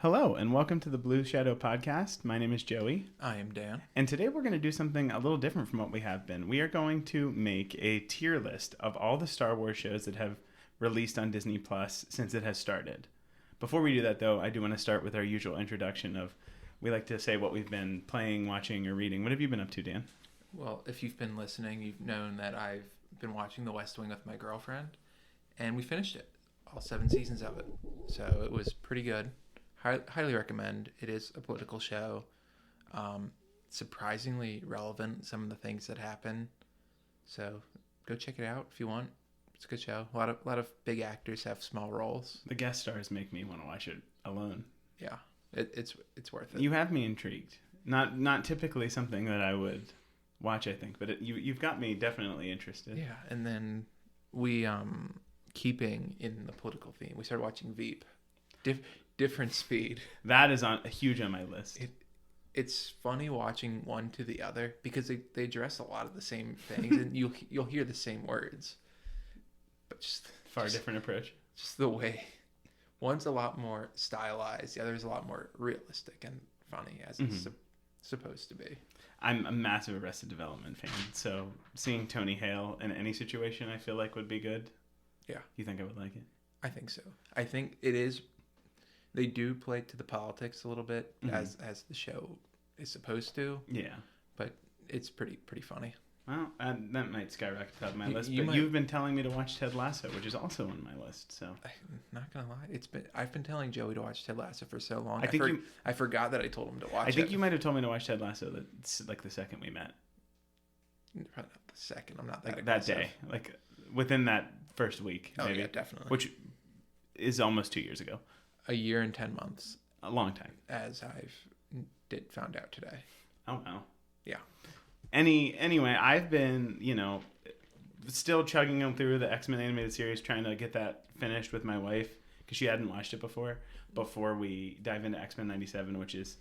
Hello, and welcome to the Blue Shadow Podcast. My name is Joey. I am Dan. And today we're going to do something a little different from what we have been. We are going to make a tier list of all the Star Wars shows that have released on Disney Plus since it has started. Before we do that, though, I do want to start with our usual introduction of, we like to say what we've been playing, watching, or reading. What have you been up to, Dan? Well, if you've been listening, you've known that I've been watching The West Wing with my girlfriend, and we finished it, all 7 seasons of it. So it was pretty good. Highly recommend. It is a political show. Surprisingly relevant, some of the things that happen. So go check it out if you want. It's a good show. A lot of big actors have small roles. The guest stars make me want to watch it alone. Yeah, it's worth it. You have me intrigued. Not typically something that I would watch, I think, but you've got me definitely interested. Yeah, and then we keeping in the political theme, we started watching Veep. Different speed. That is huge on my list. It's funny watching one to the other because they address a lot of the same things and you'll hear the same words, but just different approach. Just the way one's a lot more stylized, the other is a lot more realistic and funny as it's supposed to be. I'm a massive Arrested Development fan, so seeing Tony Hale in any situation I feel like would be good. Yeah. You think I would like it? I think so. I think it is. They do play to the politics a little bit as the show is supposed to. Yeah. But it's pretty funny. Well, that might skyrocket top of my list. But you've been telling me to watch Ted Lasso, which is also on my list. So I'm not gonna lie, I've been telling Joey to watch Ted Lasso for so long. I forgot that I told him to watch it. I think you might have told me to watch Ted Lasso like the second we met. Probably not the second. I'm not that like aggressive. That day, like within that first week. Oh maybe, yeah, definitely. Which is almost 2 years ago. A year and 10 months. A long time. As I've found out today. Oh, wow. Yeah. Anyway, I've been, still chugging them through the X-Men animated series, trying to get that finished with my wife, because she hadn't watched it before we dive into X-Men 97, which is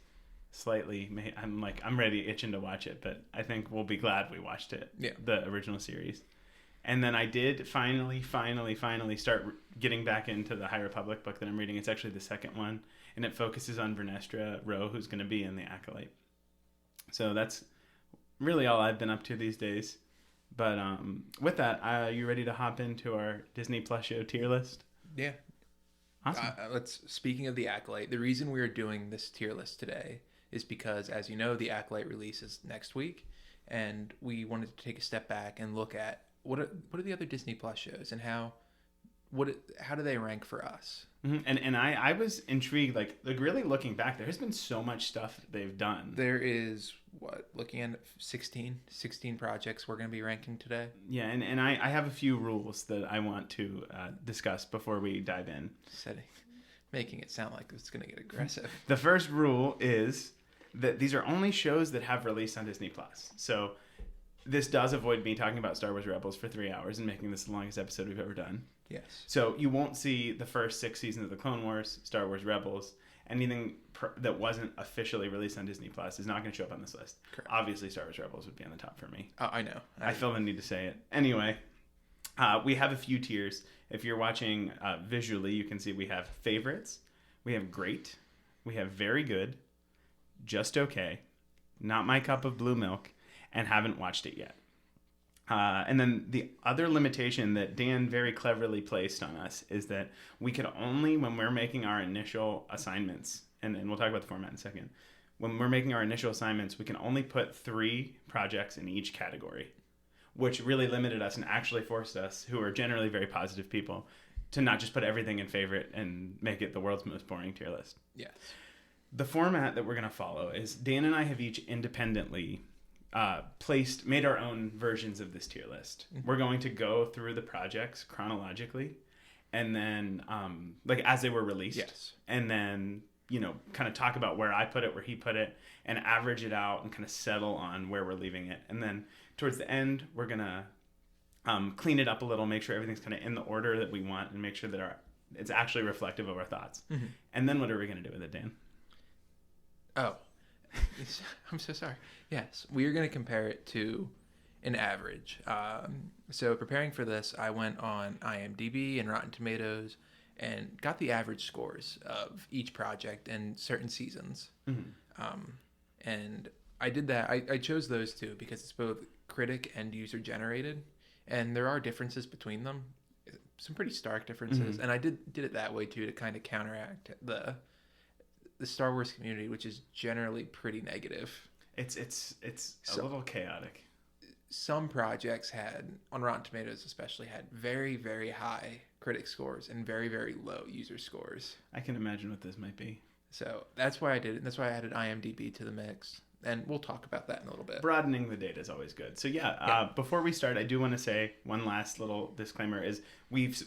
slightly, I'm ready, itching to watch it, but I think we'll be glad we watched it. Yeah. The original series. And then I did finally start getting back into the High Republic book that I'm reading. It's actually the second one, and it focuses on Vernestra Rowe, who's going to be in the Acolyte. So that's really all I've been up to these days. But with that, are you ready to hop into our Disney Plus show tier list? Yeah. Awesome. Speaking of the Acolyte, the reason we are doing this tier list today is because, as you know, the Acolyte releases next week, and we wanted to take a step back and look at what are the other Disney Plus shows and how do they rank for us? Mm-hmm. And I was intrigued, like really looking back, there has been so much stuff that they've done. There is looking at 16 projects we're going to be ranking today. Yeah, and I have a few rules that I want to discuss before we dive in. Making it sound like it's going to get aggressive. The first rule is that these are only shows that have released on Disney Plus. So this does avoid me talking about Star Wars Rebels for 3 hours and making this the longest episode we've ever done. Yes. So you won't see the first 6 seasons of the Clone Wars, Star Wars Rebels, anything that wasn't officially released on Disney Plus is not going to show up on this list. Correct. Obviously, Star Wars Rebels would be on the top for me. Oh, I know. I feel the need to say it. Anyway, we have a few tiers. If you're watching visually, you can see we have favorites, we have great, we have very good, just okay, not my cup of blue milk, and haven't watched it yet. And then the other limitation that Dan very cleverly placed on us is that we could only, when we're making our initial assignments, and we'll talk about the format in a second, when we're making our initial assignments, we can only put 3 projects in each category, which really limited us and actually forced us, who are generally very positive people, to not just put everything in favorite and make it the world's most boring tier list. Yes. The format that we're going to follow is Dan and I have each independently made our own versions of this tier list. Mm-hmm. We're going to go through the projects chronologically, and then as they were released. Yes. And then kind of talk about where I put it, where he put it, and average it out and kind of settle on where we're leaving it. And then towards the end, we're gonna clean it up a little, make sure everything's kind of in the order that we want, and make sure that it's actually reflective of our thoughts. Mm-hmm. And then what are we gonna do with it, Dan? Oh. I'm so sorry. Yes, we are going to compare it to an average. So preparing for this, I went on IMDb and Rotten Tomatoes and got the average scores of each project and certain seasons. And I did that. I chose those two because it's both critic and user generated, and there are differences between them, some pretty stark differences. And I did it that way too to kind of counteract the Star Wars community, which is generally pretty negative. It's a little chaotic. Some projects on Rotten Tomatoes especially, had very, very high critic scores and very, very low user scores. I can imagine what this might be. So that's why I did it. That's why I added IMDb to the mix. And we'll talk about that in a little bit. Broadening the data is always good. So before we start, I do want to say one last little disclaimer is we've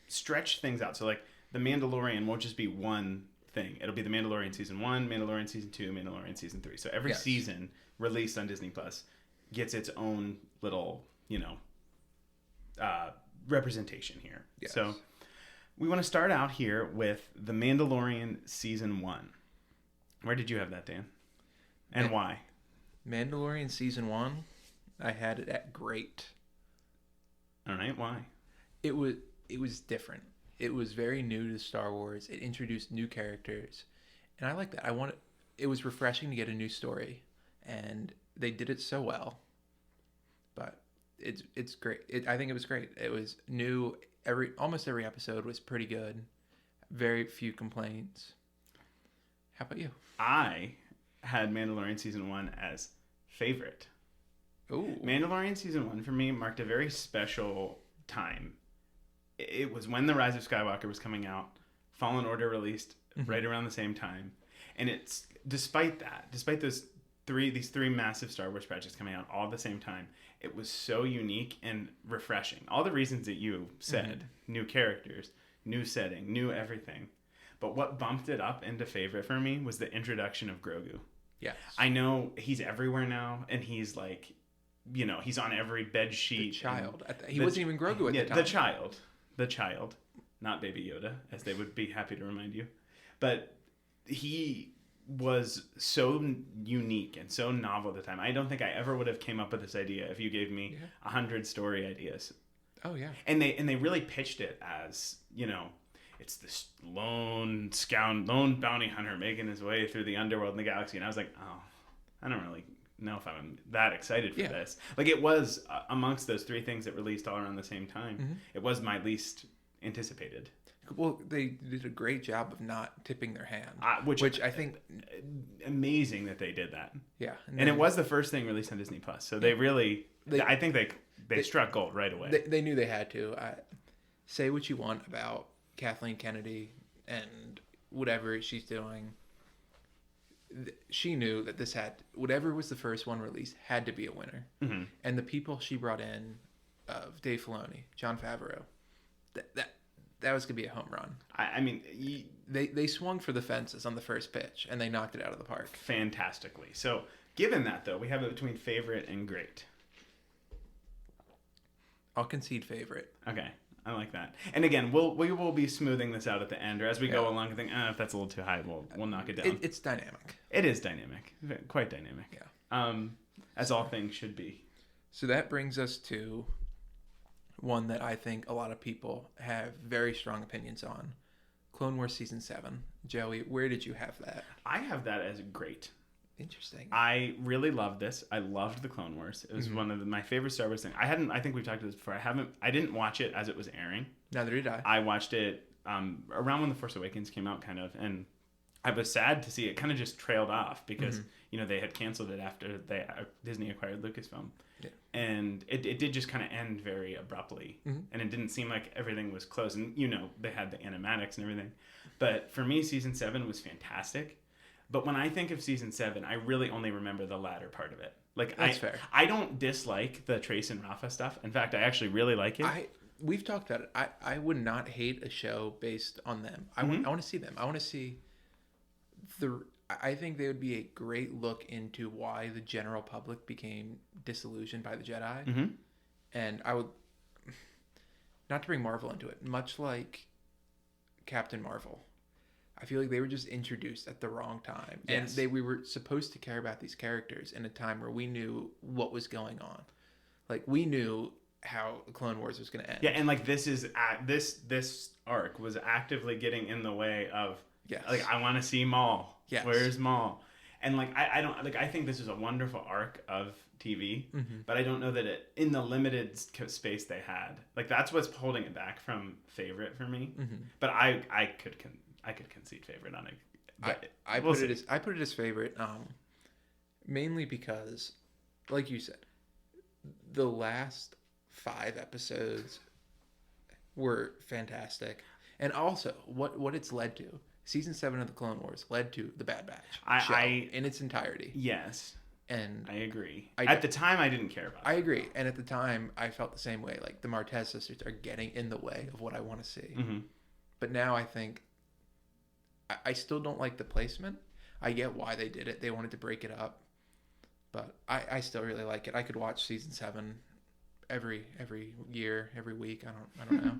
stretched things out. So like The Mandalorian won't just be one thing. It'll be The Mandalorian Season 1, Mandalorian Season 2, Mandalorian Season 3. So every season released on Disney Plus gets its own little, representation here. Yes. So we want to start out here with The Mandalorian Season 1. Where did you have that, Dan? And why? Mandalorian Season 1, I had it at great. All right, why? It was different. It was very new to Star Wars. It introduced new characters. And I like that. It was refreshing to get a new story. And they did it so well. But it's great. I think it was great. It was new. Almost every episode was pretty good. Very few complaints. How about you? I had Mandalorian Season 1 as favorite. Ooh. Mandalorian Season 1 for me marked a very special time. It was when The Rise of Skywalker was coming out. Fallen Order released right around the same time. And it's despite these three massive Star Wars projects coming out all at the same time, it was so unique and refreshing. All the reasons that you said, new characters, new setting, new everything. But what bumped it up into favorite for me was the introduction of Grogu. Yes. I know he's everywhere now, and he's like, he's on every bed sheet. The child. He wasn't even Grogu at the time. The child. Not Baby Yoda, as they would be happy to remind you. But he was so unique and so novel at the time. I don't think I ever would have came up with this idea if you gave me 100 story ideas. Oh, yeah. And they really pitched it as, it's this lone bounty hunter making his way through the underworld in the galaxy. And I was like, oh, I don't really know if I'm that excited for this. Like, it was amongst those three things that released all around the same time. It was my least anticipated. Well, they did a great job of not tipping their hand. Which I think... Amazing that they did that. Yeah. And it was the first thing released on Disney Plus. So they really... I think they struck gold right away. They knew they had to. Say what you want about Kathleen Kennedy and whatever she's doing. She knew that whatever was the first one released had to be a winner. And the people she brought in, of Dave Filoni, Jon Favreau, that was gonna be a home run. I mean, they swung for the fences on the first pitch and they knocked it out of the park fantastically. So given that, though, we have it between favorite and great. I'll concede favorite. Okay. I like that. And again, we will be smoothing this out at the end, or as we go along, I think, if that's a little too high, we'll knock it down. It's dynamic. It is dynamic. Quite dynamic. Yeah. As all things should be. So that brings us to one that I think a lot of people have very strong opinions on. Clone Wars Season 7. Joey, where did you have that? I have that as great. Interesting. I really loved this. I loved the Clone Wars. It was one of my favorite Star Wars things. I think we've talked about this before. I didn't watch it as it was airing. Neither did I. I watched it around when The Force Awakens came out, kind of, and I was sad to see it kind of just trailed off because they had canceled it after Disney acquired Lucasfilm. Yeah. And it did just kind of end very abruptly. And it didn't seem like everything was closed. And, they had the animatics and everything. But for me, Season 7 was fantastic. But when I think of Season 7, I really only remember the latter part of it. Like, that's fair. I don't dislike the Trace and Rafa stuff. In fact, I actually really like it. We've talked about it. I would not hate a show based on them. I want to see them. I want to see I think they would be a great look into why the general public became disillusioned by the Jedi. And I would, not to bring Marvel into it, much like Captain Marvel, I feel like they were just introduced at the wrong time. Yes. And we were supposed to care about these characters in a time where we knew what was going on. Like, we knew how Clone Wars was going to end. Yeah, and like this arc was actively getting in the way of Yes. like I want to see Maul. Yes. Where's Maul? And like I don't like I think this is a wonderful arc of TV, but I don't know that it in the limited space they had like that's what's holding it back from favorite for me. But I could concede favorite on it. I put it as favorite, mainly because, like you said, the last 5 episodes were fantastic, and also what it's led to. Season 7 of the Clone Wars led to the Bad Batch show in its entirety. Yes, and I agree. At the time, I didn't care about it. I agree, and at the time, I felt the same way. Like the Martez sisters are getting in the way of what I want to see. But now I think I still don't like the placement. I get why they did it. They wanted to break it up, but I still really like it. I could watch season 7 every year, every week. I don't know.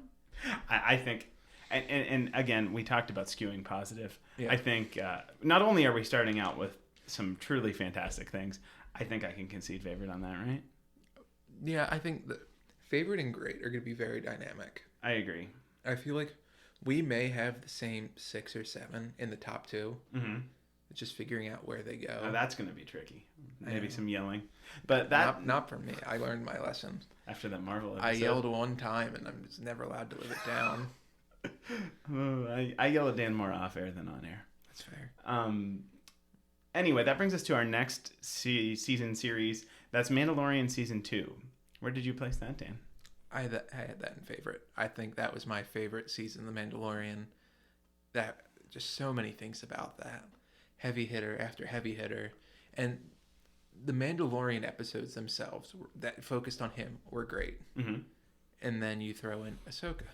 I think. And again, we talked about skewing positive. Yeah. I think not only are we starting out with some truly fantastic things, I think I can concede favorite on that, right? Yeah, I think the favorite and great are going to be very dynamic. I agree. I feel like we may have the same 6 or 7 in the top 2. It's just figuring out where they go. Oh, that's going to be tricky. Maybe some yelling. But that... Not for me. I learned my lesson. After that Marvel episode. I yelled one time, and I'm just never allowed to live it down. I yell at Dan more off air than on air. That's fair. Anyway, that brings us to our next season series. That's Mandalorian Season 2. Where did you place that, Dan? I had that in favorite. I think that was my favorite season, The Mandalorian. That just so many things about that. Heavy hitter after heavy hitter. And the Mandalorian episodes themselves that focused on him were great. And then you throw in Ahsoka.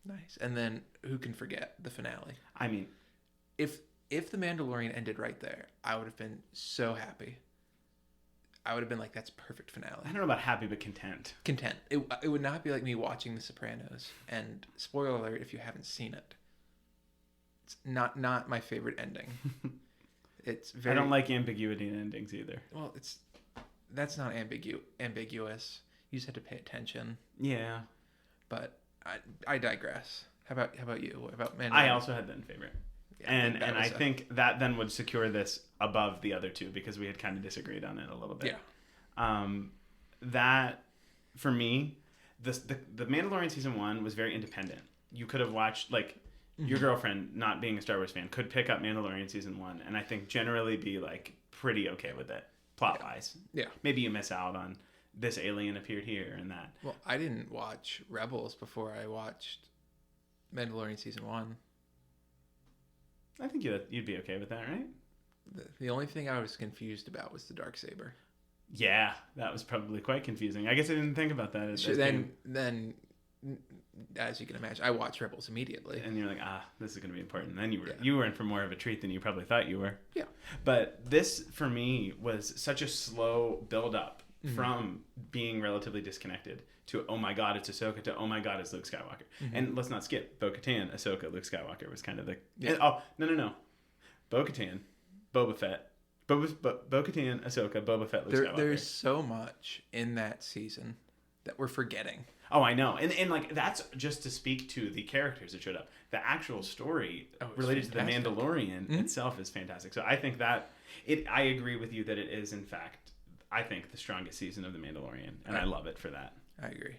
Nice. And then who can forget the finale? I mean, if The Mandalorian ended right there, I would have been so happy. I would have been like, that's perfect finale. I don't know about happy, but content. Content. It would not be like me watching The Sopranos. And spoiler alert, if you haven't seen it, it's not my favorite ending. It's very. I don't like ambiguity in endings either. Well, that's not ambiguous. You just have to pay attention. Yeah. But I digress. How about you? What about Mandalorian? I also had that in favorite. Yeah, and I think that then would secure this above the other two because we had kind of disagreed on it a little bit. Yeah. That for me, the Mandalorian season 1 was very independent. You could have watched like your girlfriend, not being a Star Wars fan, could pick up Mandalorian season 1 and I think generally be like pretty okay with it plot wise. Yeah. Maybe you miss out on this alien appeared here and that. Well, I didn't watch Rebels before I watched Mandalorian season 1. I think you'd be okay with that, right? The only thing I was confused about was the Darksaber. Yeah, that was probably quite confusing. I guess I didn't think about that. Then, as you can imagine, I watched Rebels immediately. And you're like, this is going to be important. And then you were in for more of a treat than you probably thought you were. Yeah. But this, for me, was such a slow build-up from being relatively disconnected to, oh my God, it's Ahsoka, to, oh my God, it's Luke Skywalker. And let's not skip Bo-Katan, Ahsoka, Luke Skywalker was kind of the... Yeah. No. Bo-Katan, Boba Fett, Bo-Katan, Ahsoka, Boba Fett, Luke Skywalker. There's so much in that season that we're forgetting. Oh, I know. And like, that's just to speak to the characters that showed up. The actual story related to the Mandalorian itself is fantastic. So I think that... I agree with you that it is, in fact, I think, the strongest season of The Mandalorian. And I love it for that. I agree.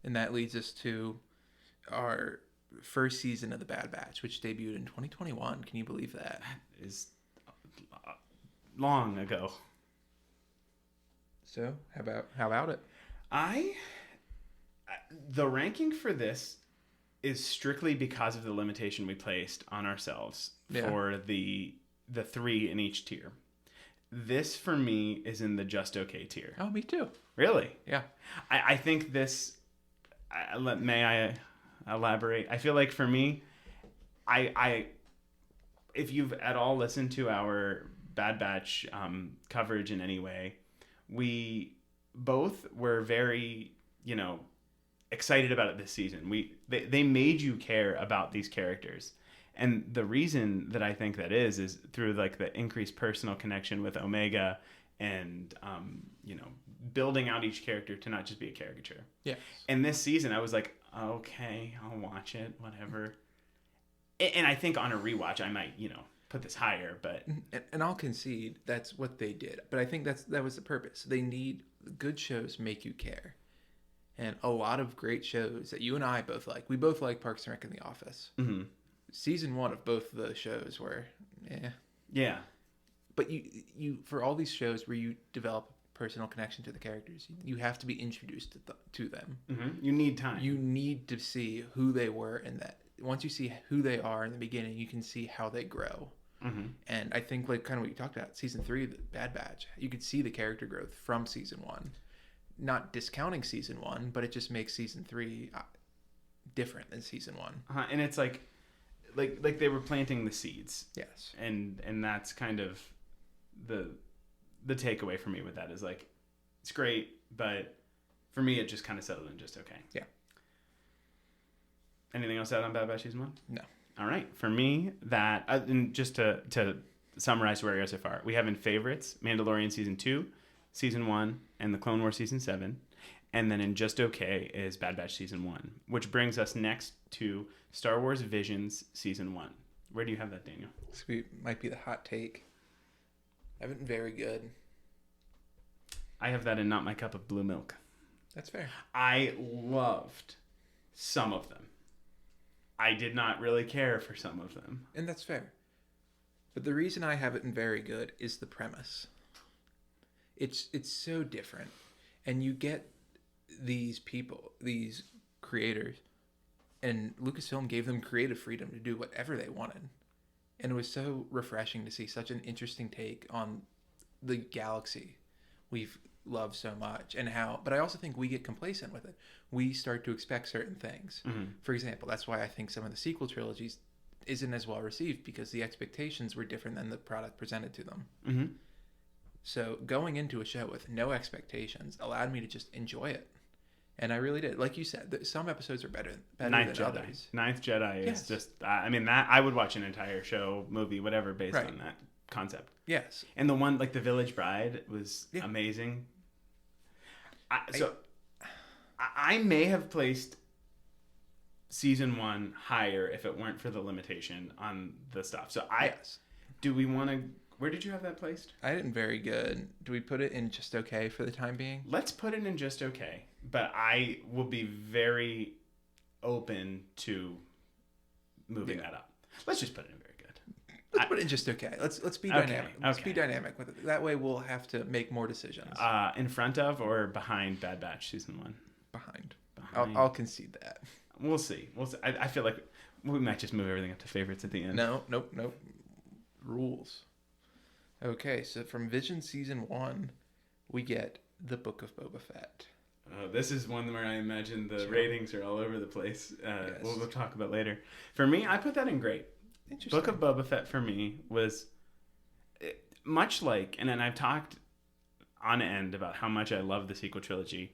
And that leads us to our first season of The Bad Batch, which debuted in 2021. Can you believe that? That is long ago. So, how about it? The ranking for this is strictly because of the limitation we placed on ourselves for the 3 in each tier. This, for me, is in the just okay tier. Oh, me too. Really? Yeah. I think this... may I elaborate? I feel like for me, if you've at all listened to our Bad Batch coverage in any way, we both were very, excited about it this season. They made you care about these characters. And the reason that I think that is through like the increased personal connection with Omega and building out each character to not just be a caricature. Yeah. And this season, I was like, okay, I'll watch it, whatever. And I think on a rewatch, I might, put this higher, but And I'll concede that's what they did. But I think that was the purpose. They need good shows make you care. And a lot of great shows that you and I both like. We both like Parks and Rec and The Office. mm-hmm. Season 1 of both of those shows were, Yeah. But you for all these shows where you develop a personal connection to the characters, you have to be introduced to them. Mm-hmm. You need time. You need to see who they were, and that once you see who they are in the beginning, you can see how they grow. Mm-hmm. And I think, like kind of what you talked about, season 3, the Bad Batch, you could see the character growth from season 1. Not discounting season 1, but it just makes season 3 different than season 1. And it's like they were planting the seeds. Yes. And that's kind of the takeaway for me with that is like, it's great, but for me, it just kind of settled in just okay. Yeah. Anything else out on Bad Batch season 1? No. All right. For me, that, and just to summarize where we are so far, we have in favorites Mandalorian season 2, season 1, and the Clone Wars season 7. And then in just okay is Bad Batch season 1, which brings us next to Star Wars Visions season 1. Where do you have that, Daniel? This might be the hot take. I haven't been very good. I have that in Not My Cup of Blue Milk. That's fair. I loved some of them. I did not really care for some of them. And that's fair. But the reason I haven't been very good is the premise. It's so different. And you get these people, these creators, and Lucasfilm gave them creative freedom to do whatever they wanted. And it was so refreshing to see such an interesting take on the galaxy we've loved so much, and how, but I also think we get complacent with it. We start to expect certain things. Mm-hmm. For example, that's why I think some of the sequel trilogies isn't as well received, because the expectations were different than the product presented to them. Mm-hmm. So going into a show with no expectations allowed me to just enjoy it. And I really did. Like you said, some episodes are better Ninth than Jedi. others. Ninth Jedi Yes. is just, that I would watch an entire show, movie, whatever, based Right. on that concept. Yes. And the one, like The Village Bride, was amazing. I may have placed season 1 higher if it weren't for the limitation on the stuff. So do we want to, where did you have that placed? I didn't very good. Do we put it in just okay for the time being? Let's put it in just okay. But I will be very open to moving that up. Let's just put it in very good. Let's put it in just okay. Let's be dynamic. Let's be dynamic with it. That way we'll have to make more decisions. In front of or behind Bad Batch season 1? Behind. I'll concede that. We'll see. I feel like we might just move everything up to favorites at the end. Nope. Rules. Okay, so from Vision season 1, we get the Book of Boba Fett. This is one where I imagine the ratings are all over the place. Yes. We'll talk about later. For me, I put that in great. Interesting. Book of Boba Fett for me was much like, and then I've talked on end about how much I love the sequel trilogy,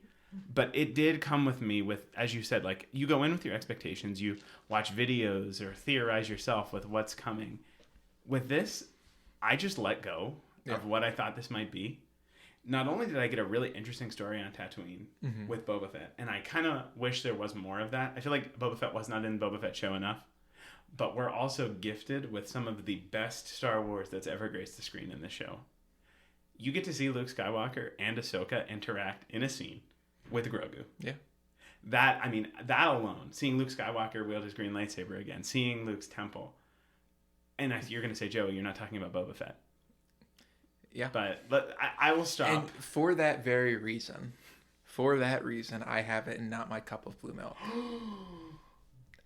but it did come with me with, as you said, like you go in with your expectations, you watch videos or theorize yourself with what's coming. With this, I just let go of what I thought this might be. Not only did I get a really interesting story on Tatooine with Boba Fett, and I kind of wish there was more of that. I feel like Boba Fett was not in Boba Fett show enough, but we're also gifted with some of the best Star Wars that's ever graced the screen in this show. You get to see Luke Skywalker and Ahsoka interact in a scene with Grogu. Yeah. That alone, seeing Luke Skywalker wield his green lightsaber again, seeing Luke's temple, and you're going to say, Joey, you're not talking about Boba Fett. Yeah. But I will stop. And for that very reason, I have it in Not My Cup of Blue Milk.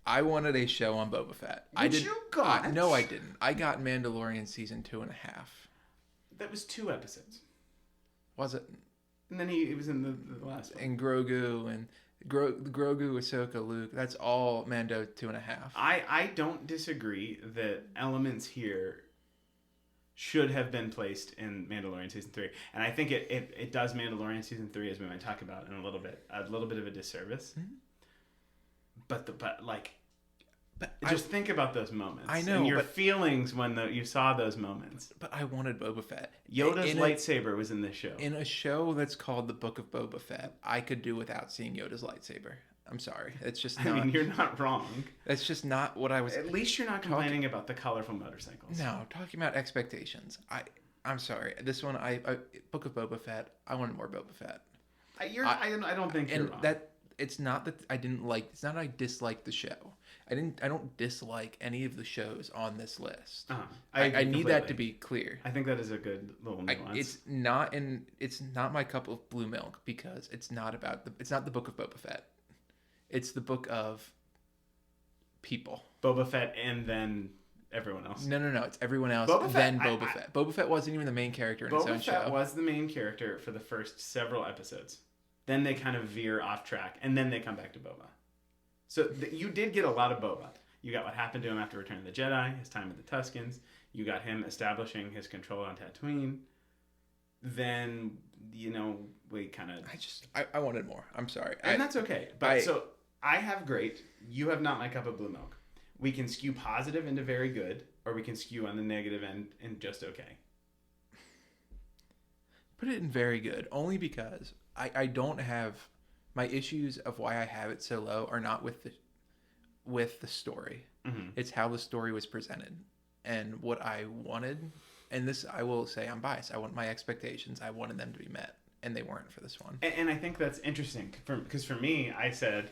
I wanted a show on Boba Fett. You got? No, I didn't. I got Mandalorian season 2.5. That was 2 episodes. Was it? And then he was in the last one. And Grogu and Grogu, Ahsoka, Luke. That's all Mando 2.5. I don't disagree that elements here should have been placed in Mandalorian season 3, and I think it does Mandalorian season 3, as we might talk about in a little bit of a disservice. Mm-hmm. But like But Just think about those moments. I know, and your but, feelings when you saw those moments. But I wanted Boba Fett. Yoda's lightsaber was in this show. In a show that's called The Book of Boba Fett, I could do without seeing Yoda's lightsaber. I'm sorry. It's just not... I mean, you're not wrong. That's just not what I was... At least you're not complaining about the colorful motorcycles. No, talking about expectations. I'm sorry. This one, Book of Boba Fett, I wanted more Boba Fett. I don't think you're wrong. It's not that I didn't like... It's not that I disliked the show. I don't dislike any of the shows on this list. I need that to be clear. I think that is a good little nuance. It's not my cup of blue milk because it's not the Book of Boba Fett. It's the book of people. Boba Fett and then everyone else. No. It's everyone else. Boba Fett. Boba Fett wasn't even the main character in his own show. Boba Fett was the main character for the first several episodes. Then they kind of veer off track, and then they come back to Boba. So you did get a lot of Boba. You got what happened to him after Return of the Jedi, his time with the Tuskens. You got him establishing his control on Tatooine. Then, we kind of... I wanted more. I'm sorry. And that's okay. But so I have great. You have not my cup of blue milk. We can skew positive into very good, or we can skew on the negative end and just okay. Put it in very good, only because I don't have... My issues of why I have it so low are not with the story. Mm-hmm. It's how the story was presented and what I wanted. And this, I will say, I'm biased. I want my expectations. I wanted them to be met, and they weren't for this one. And I think that's interesting because for me, I said,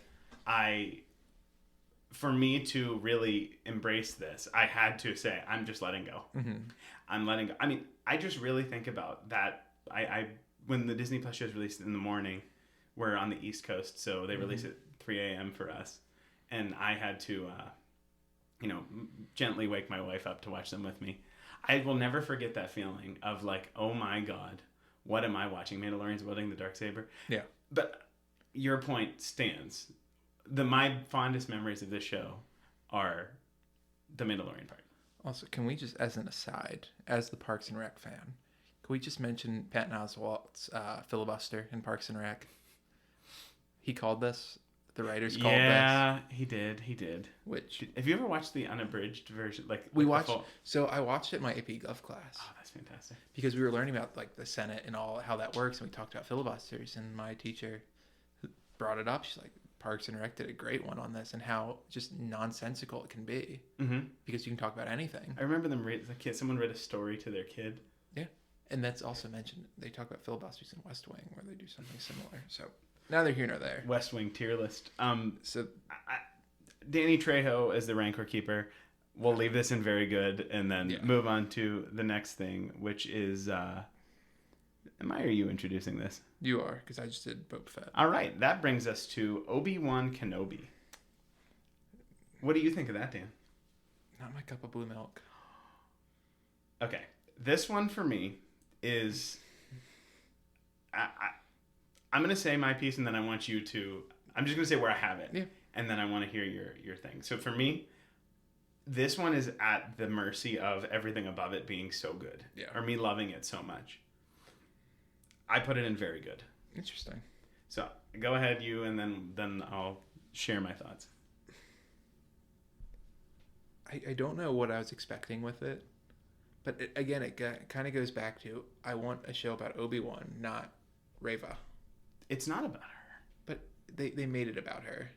for me to really embrace this, I had to say, I'm just letting go. Mm-hmm. I'm letting go. I mean, I just really think about that. When the Disney Plus show is released in the morning, we're on the East Coast, so they release it 3 a.m. for us. And I had to, gently wake my wife up to watch them with me. I will never forget that feeling of like, oh my God, what am I watching? Mandalorian's wielding the Darksaber? Yeah. But your point stands. My fondest memories of this show are the Mandalorian part. Also, can we just, as an aside, as the Parks and Rec fan, can we just mention Patton Oswalt's filibuster in Parks and Rec? He called this. The writers called this. Yeah, he did. Which have you ever watched the unabridged version? We watched. So I watched it in my AP Gov class. Oh, that's fantastic. Because we were learning about like the Senate and all how that works, and we talked about filibusters. And my teacher brought it up. She's like, Parks and Rec did a great one on this, and how just nonsensical it can be. Mm-hmm. Because you can talk about anything. I remember them someone read a story to their kid. Yeah, and that's also mentioned. They talk about filibusters in West Wing, where they do something similar. So. Neither here nor there. West Wing tier list. So Danny Trejo is the Rancor Keeper. We'll leave this in very good and then move on to the next thing, which is... am I or you introducing this? You are, because I just did Boba Fett. All right. That brings us to Obi-Wan Kenobi. What do you think of that, Dan? Not my cup of blue milk. Okay. This one for me is... I'm going to say my piece, and then I want you to... I'm just going to say where I have it. Yeah. And then I want to hear your thing. So for me, this one is at the mercy of everything above it being so good. Yeah. Or me loving it so much. I put it in very good. Interesting. So go ahead, you, and then I'll share my thoughts. I don't know what I was expecting with it. But it kind of goes back to, I want a show about Obi-Wan, not Reva. It's not about her. But they made it about her.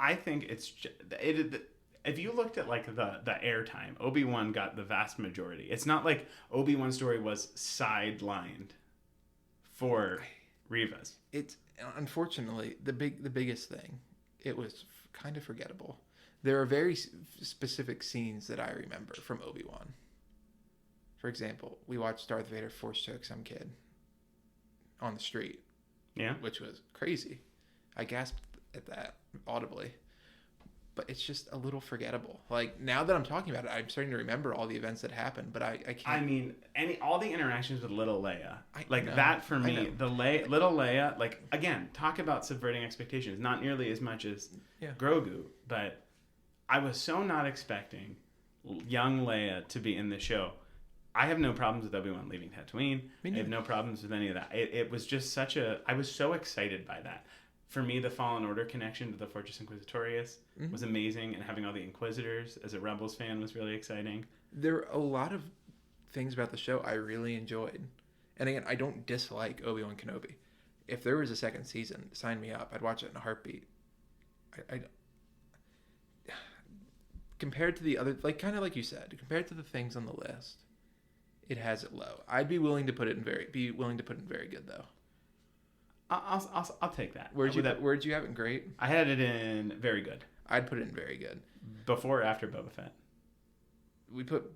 I think it's... if you looked at like the airtime, Obi-Wan got the vast majority. It's not like Obi-Wan's story was sidelined for Reva's. It's unfortunately the biggest thing. It was kind of forgettable. There are very specific scenes that I remember from Obi-Wan. For example, we watched Darth Vader force choke some kid on the street. Yeah. Which was crazy. I gasped at that audibly. But it's just a little forgettable. Like, now that I'm talking about it, I'm starting to remember all the events that happened, but I can't... I mean, all the interactions with little Leia. Know, that for me, little Leia, like, again, talk about subverting expectations. Not nearly as much as Grogu, but I was so not expecting young Leia to be in the show. I have no problems with Obi-Wan leaving Tatooine. I have no problems with any of that. It was just I was so excited by that. for me, the Fallen Order connection to the Fortress Inquisitorius was amazing, and having all the Inquisitors as a Rebels fan was really exciting. There are a lot of things about the show I really enjoyed. And again, I don't dislike Obi-Wan Kenobi. If there was a second season, sign me up. I'd watch it in a heartbeat. I compared to the other, like kind of like you said, compared to the things on the list, it has it low. I'd be willing to put it in very good though. I'll take that. Where'd you have it? Great. I had it in very good. I'd put it in very good. Before or after Boba Fett? We put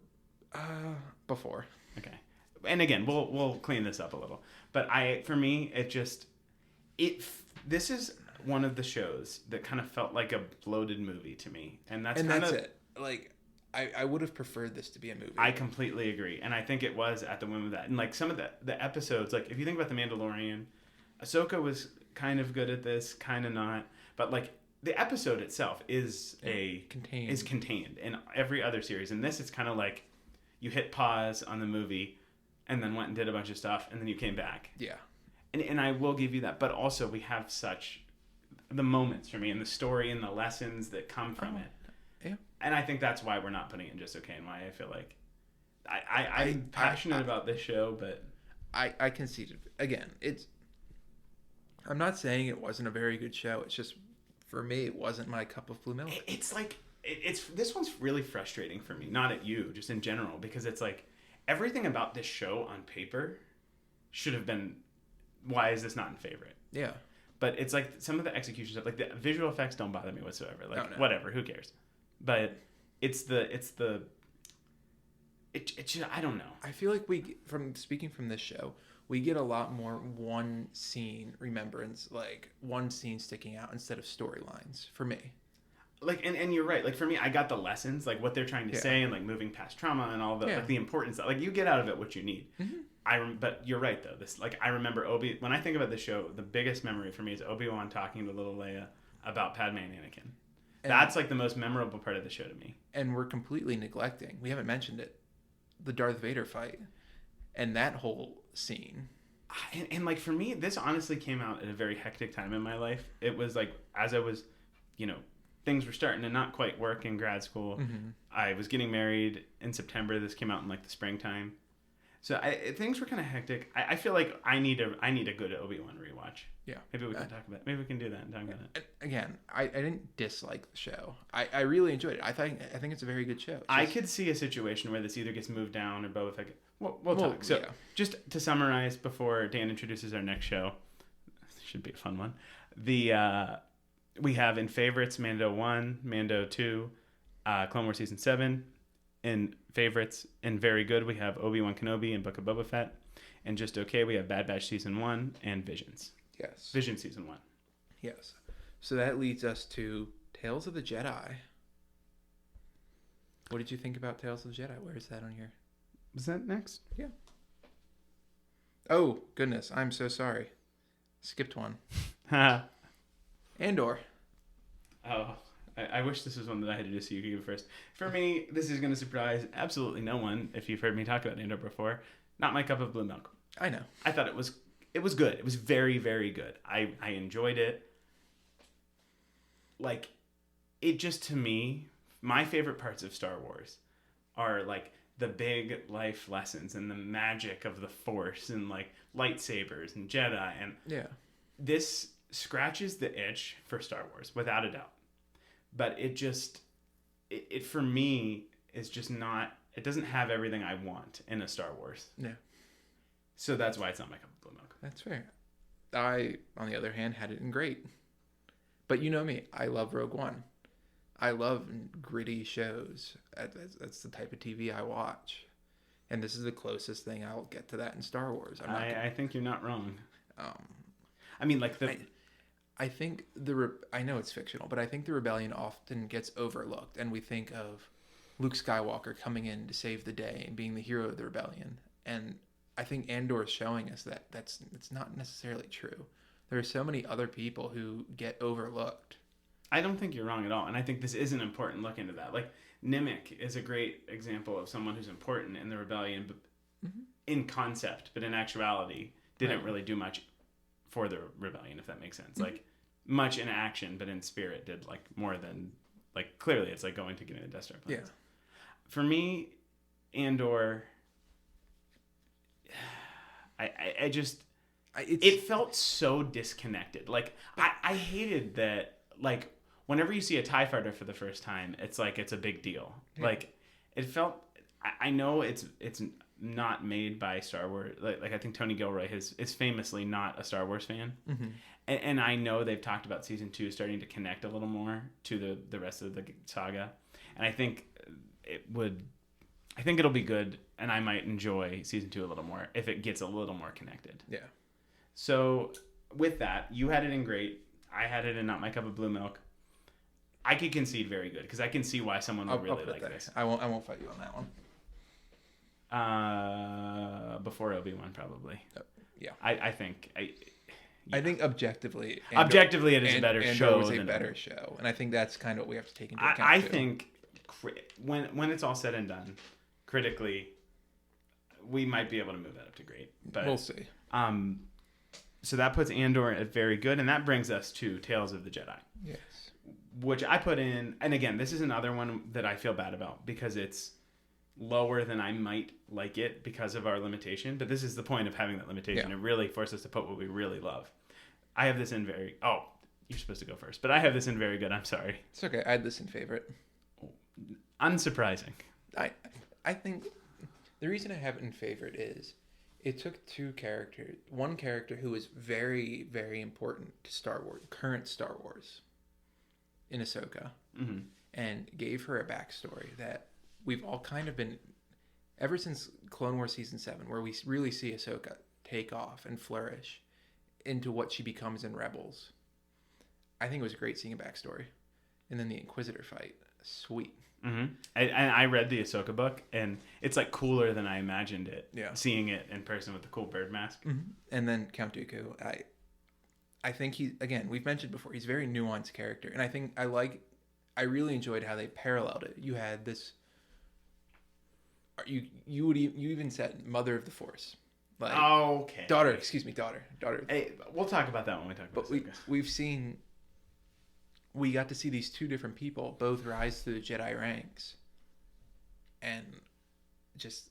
before. Okay. And again, we'll clean this up a little. But for me, this is one of the shows that kind of felt like a bloated movie to me, and that's it. Like, I would have preferred this to be a movie. I completely agree, and I think it was at the whim of that. And like some of the episodes, like if you think about The Mandalorian, Ahsoka was kind of good at this, kind of not, but like the episode itself is contained in every other series. And this, it's kind of like you hit pause on the movie, and then went and did a bunch of stuff, and then you came back. Yeah. And I will give you that, but also we have such the moments for me and the story and the lessons that come from it. Yeah. And I think that's why we're not putting it in just okay, and why I feel like I'm passionate about this show, but I conceded. Again, I'm not saying it wasn't a very good show. It's just, for me, it wasn't my cup of blue milk. It's like this one's really frustrating for me, not at you, just in general, because it's like everything about this show on paper should have been, why is this not in favorite? Yeah. But it's like some of the execution stuff, like the visual effects don't bother me whatsoever. Like, no. Whatever, who cares? But it's I don't know. I feel like speaking from this show, we get a lot more one scene remembrance, like one scene sticking out instead of storylines for me. Like, and you're right. Like, for me, I got the lessons, like what they're trying to say, and like moving past trauma and all the like the importance. Like, you get out of it what you need. Mm-hmm. But you're right though. This, like, I remember when I think about this show, the biggest memory for me is Obi-Wan talking to little Leia about Padme and Anakin. That's like the most memorable part of the show to me. And we're completely neglecting, we haven't mentioned it, the Darth Vader fight and that whole scene. And like, for me, this honestly came out at a very hectic time in my life. It was like, as I was, things were starting to not quite work in grad school. Mm-hmm. I was getting married in September. This came out in like the springtime. So things were kind of hectic. I feel like I need a good Obi-Wan rewatch. Yeah. Maybe we can talk about it. Maybe we can do that and talk about it. Again, I didn't dislike the show. I really enjoyed it. I think it's a very good show. I could see a situation where this either gets moved down or Boba Fett. We'll talk. So just to summarize before Dan introduces our next show, should be a fun one. We have in favorites Mando 1, Mando 2, Clone Wars Season 7. In favorites and very good, we have Obi-Wan Kenobi and Book of Boba Fett. And just okay, we have Bad Batch Season 1 and Visions. Yes. Vision Season 1. Yes. So that leads us to Tales of the Jedi. What did you think about Tales of the Jedi? Where is that on here? Was that next? Yeah. Oh, goodness. I'm so sorry. Skipped one. Andor. Oh, I wish this was one that I had to do so you could go first. For me, this is going to surprise absolutely no one if you've heard me talk about Andor before. Not my cup of blue milk. I know. I thought it was good. It was very, very good. I enjoyed it. Like, it just, to me, my favorite parts of Star Wars are like the big life lessons and the magic of the Force and like lightsabers and Jedi, and this scratches the itch for Star Wars without a doubt. But it for me is just not, it doesn't have everything I want in a Star Wars. Yeah. So that's why it's not my cup of blue milk. That's fair. I, on the other hand, had it in great. But you know me, I love Rogue One. I love gritty shows. That's the type of TV I watch. And this is the closest thing I'll get to that in Star Wars. I think you're not wrong. I mean, like I think I know it's fictional, but I think the rebellion often gets overlooked, and we think of Luke Skywalker coming in to save the day and being the hero of the rebellion. And I think Andor is showing us that it's not necessarily true. There are so many other people who get overlooked. I don't think you're wrong at all, and I think this is an important look into that. Like, Nimic is a great example of someone who's important in the rebellion, but in concept, but in actuality didn't really do much for the rebellion, if that makes sense. Like, much in action, but in spirit did like more than like clearly it's like going to getting the Death Star plans. Yeah. For me, Andor, I just it felt so disconnected. Like I hated that. Like whenever you see a TIE fighter for the first time, it's like it's a big deal. Yeah. Like it felt. I know it's not made by Star Wars. Like I think Tony Gilroy is famously not a Star Wars fan, mm-hmm. and I know they've talked about season 2 starting to connect a little more to the rest of the saga, and I think it'll be good, and I might enjoy season 2 a little more if it gets a little more connected. Yeah. So with that, you had it in great. I had it in not my cup of blue milk. I could concede very good because I can see why someone would really like this. I won't fight you on that one. Before Obi-Wan probably. Yeah. I think. I think objectively. It is a better show. It was a better show, and I think that's kind of what we have to take into account. I think when it's all said and done, critically, we might be able to move that up to great. But we'll see. So that puts Andor at very good, and that brings us to Tales of the Jedi. Yes. Which I put in, and again, this is another one that I feel bad about because it's lower than I might like it because of our limitation. But this is the point of having that limitation. Yeah. It really forces us to put what we really love. I have this in very... Oh, you're supposed to go first. But I have this in very good. I'm sorry. It's okay. I had this in favorite. Unsurprising. I think the reason I have it in favorite is it took two characters. One character who was very, very important to Star Wars, current Star Wars, in Ahsoka, mm-hmm. and gave her a backstory that we've all kind of been, ever since Clone Wars Season 7, where we really see Ahsoka take off and flourish into what she becomes in Rebels. I think it was great seeing a backstory. And then the Inquisitor fight. Sweet. Mm-hmm. I read the Ahsoka book, and it's like cooler than I imagined it. Yeah. Seeing it in person with the cool bird mask. Mm-hmm. And then Count Dooku. I think he, again, we've mentioned before, he's a very nuanced character. And I think I really enjoyed how they paralleled it. You had this, you even said Mother of the Force. Like, okay. Daughter. Hey, we'll talk about that when we talk about Ahsoka. But we got to see these two different people both rise to the Jedi ranks. And just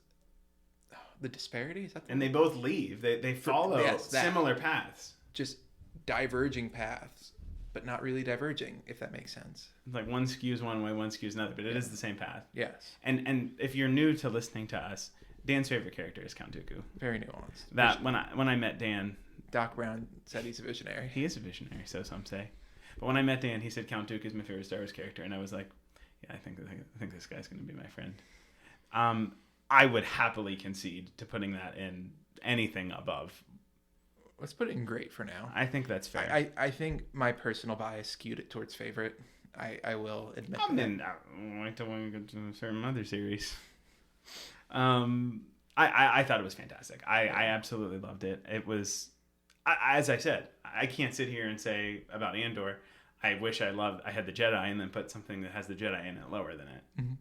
the disparity, is that the And they both leave. They follow similar paths. Just diverging paths, but not really diverging, if that makes sense. Like one skews one way, one skews another, but it is the same path. Yes. And if you're new to listening to us, Dan's favorite character is Count Dooku. Very nuanced. That when I met Dan, Doc Brown said he's a visionary. He is a visionary, so some say. But when I met Dan, he said Count Dooku is my favorite Star Wars character, and I was like, yeah, I think this guy's going to be my friend. I would happily concede to putting that in anything above. Let's put it in great for now. I think that's fair. I think my personal bias skewed it towards favorite. I will admit that. Then wait till we get to a certain other series. I thought it was fantastic. I absolutely loved it. It was, as I said, I can't sit here and say about Andor, I wish I had the Jedi and then put something that has the Jedi in it lower than it. Mm-hmm.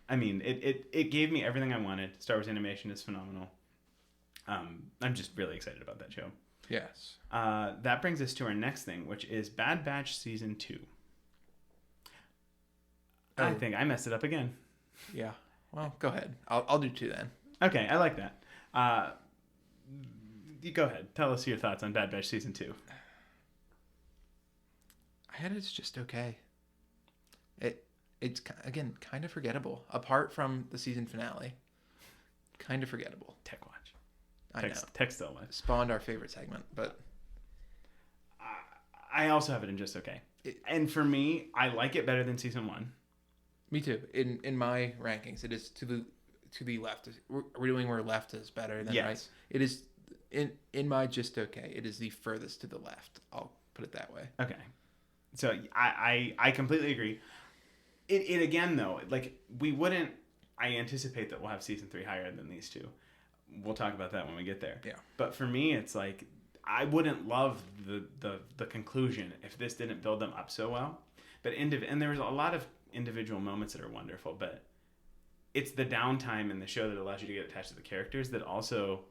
I mean, it gave me everything I wanted. Star Wars animation is phenomenal. I'm just really excited about that show. Yes. That brings us to our next thing, which is Bad Batch Season 2. I think I messed it up again. Yeah. Well, go ahead. I'll do 2 then. Okay, I like that. You go ahead. Tell us your thoughts on Bad Batch Season 2. I had it's just okay. It's again kind of forgettable. Apart from the season finale, kind of forgettable. Tech watch. I know. Tech still live. Spawned our favorite segment, but I also have it in just okay. And for me, I like it better than season 1. Me too. In my rankings, it is to the left. We're doing where left is better than right. It is in my just okay. It is the furthest to the left. I'll put it that way. Okay. So I completely agree. It again though, like we wouldn't. I anticipate that we'll have season 3 higher than these two. We'll talk about that when we get there. Yeah. But for me, it's like I wouldn't love the conclusion if this didn't build them up so well. But and there was a lot of individual moments that are wonderful, but it's the downtime in the show that allows you to get attached to the characters that also,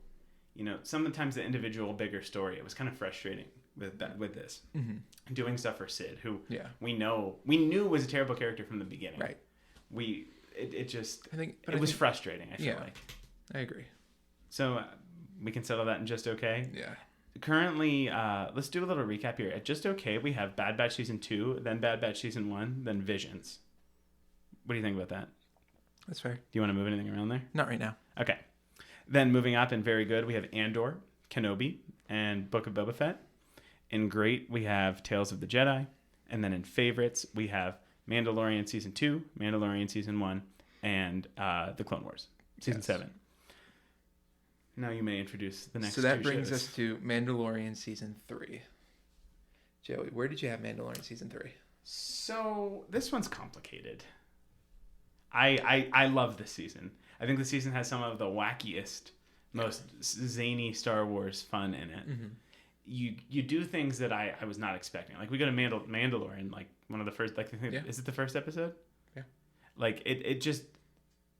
sometimes the individual bigger story, it was kind of frustrating with this. Mm-hmm. Doing stuff for Sid, who Yeah. we knew was a terrible character from the beginning. Right. It was frustrating, I feel like. I agree. So we can settle that in Just Okay. Yeah. Currently, let's do a little recap here. At Just Okay, we have Bad Batch Season 2, then Bad Batch Season 1, then Visions. What do you think about that? That's fair. Do you want to move anything around there? Not right now. Okay. Then moving up in Very Good, we have Andor, Kenobi, and Book of Boba Fett. In Great, we have Tales of the Jedi. And then in Favorites, we have Mandalorian Season 2, Mandalorian Season 1, and The Clone Wars Season 7. Now you may introduce the next two So that brings shows. us to Mandalorian Season 3. Joey, where did you have Mandalorian Season 3? So this one's complicated. I love this season. I think the season has some of the wackiest, most zany Star Wars fun in it. Mm-hmm. You do things that I was not expecting. Like we go to Mandalorian, like one of the first, like is it the first episode? Yeah. Like it just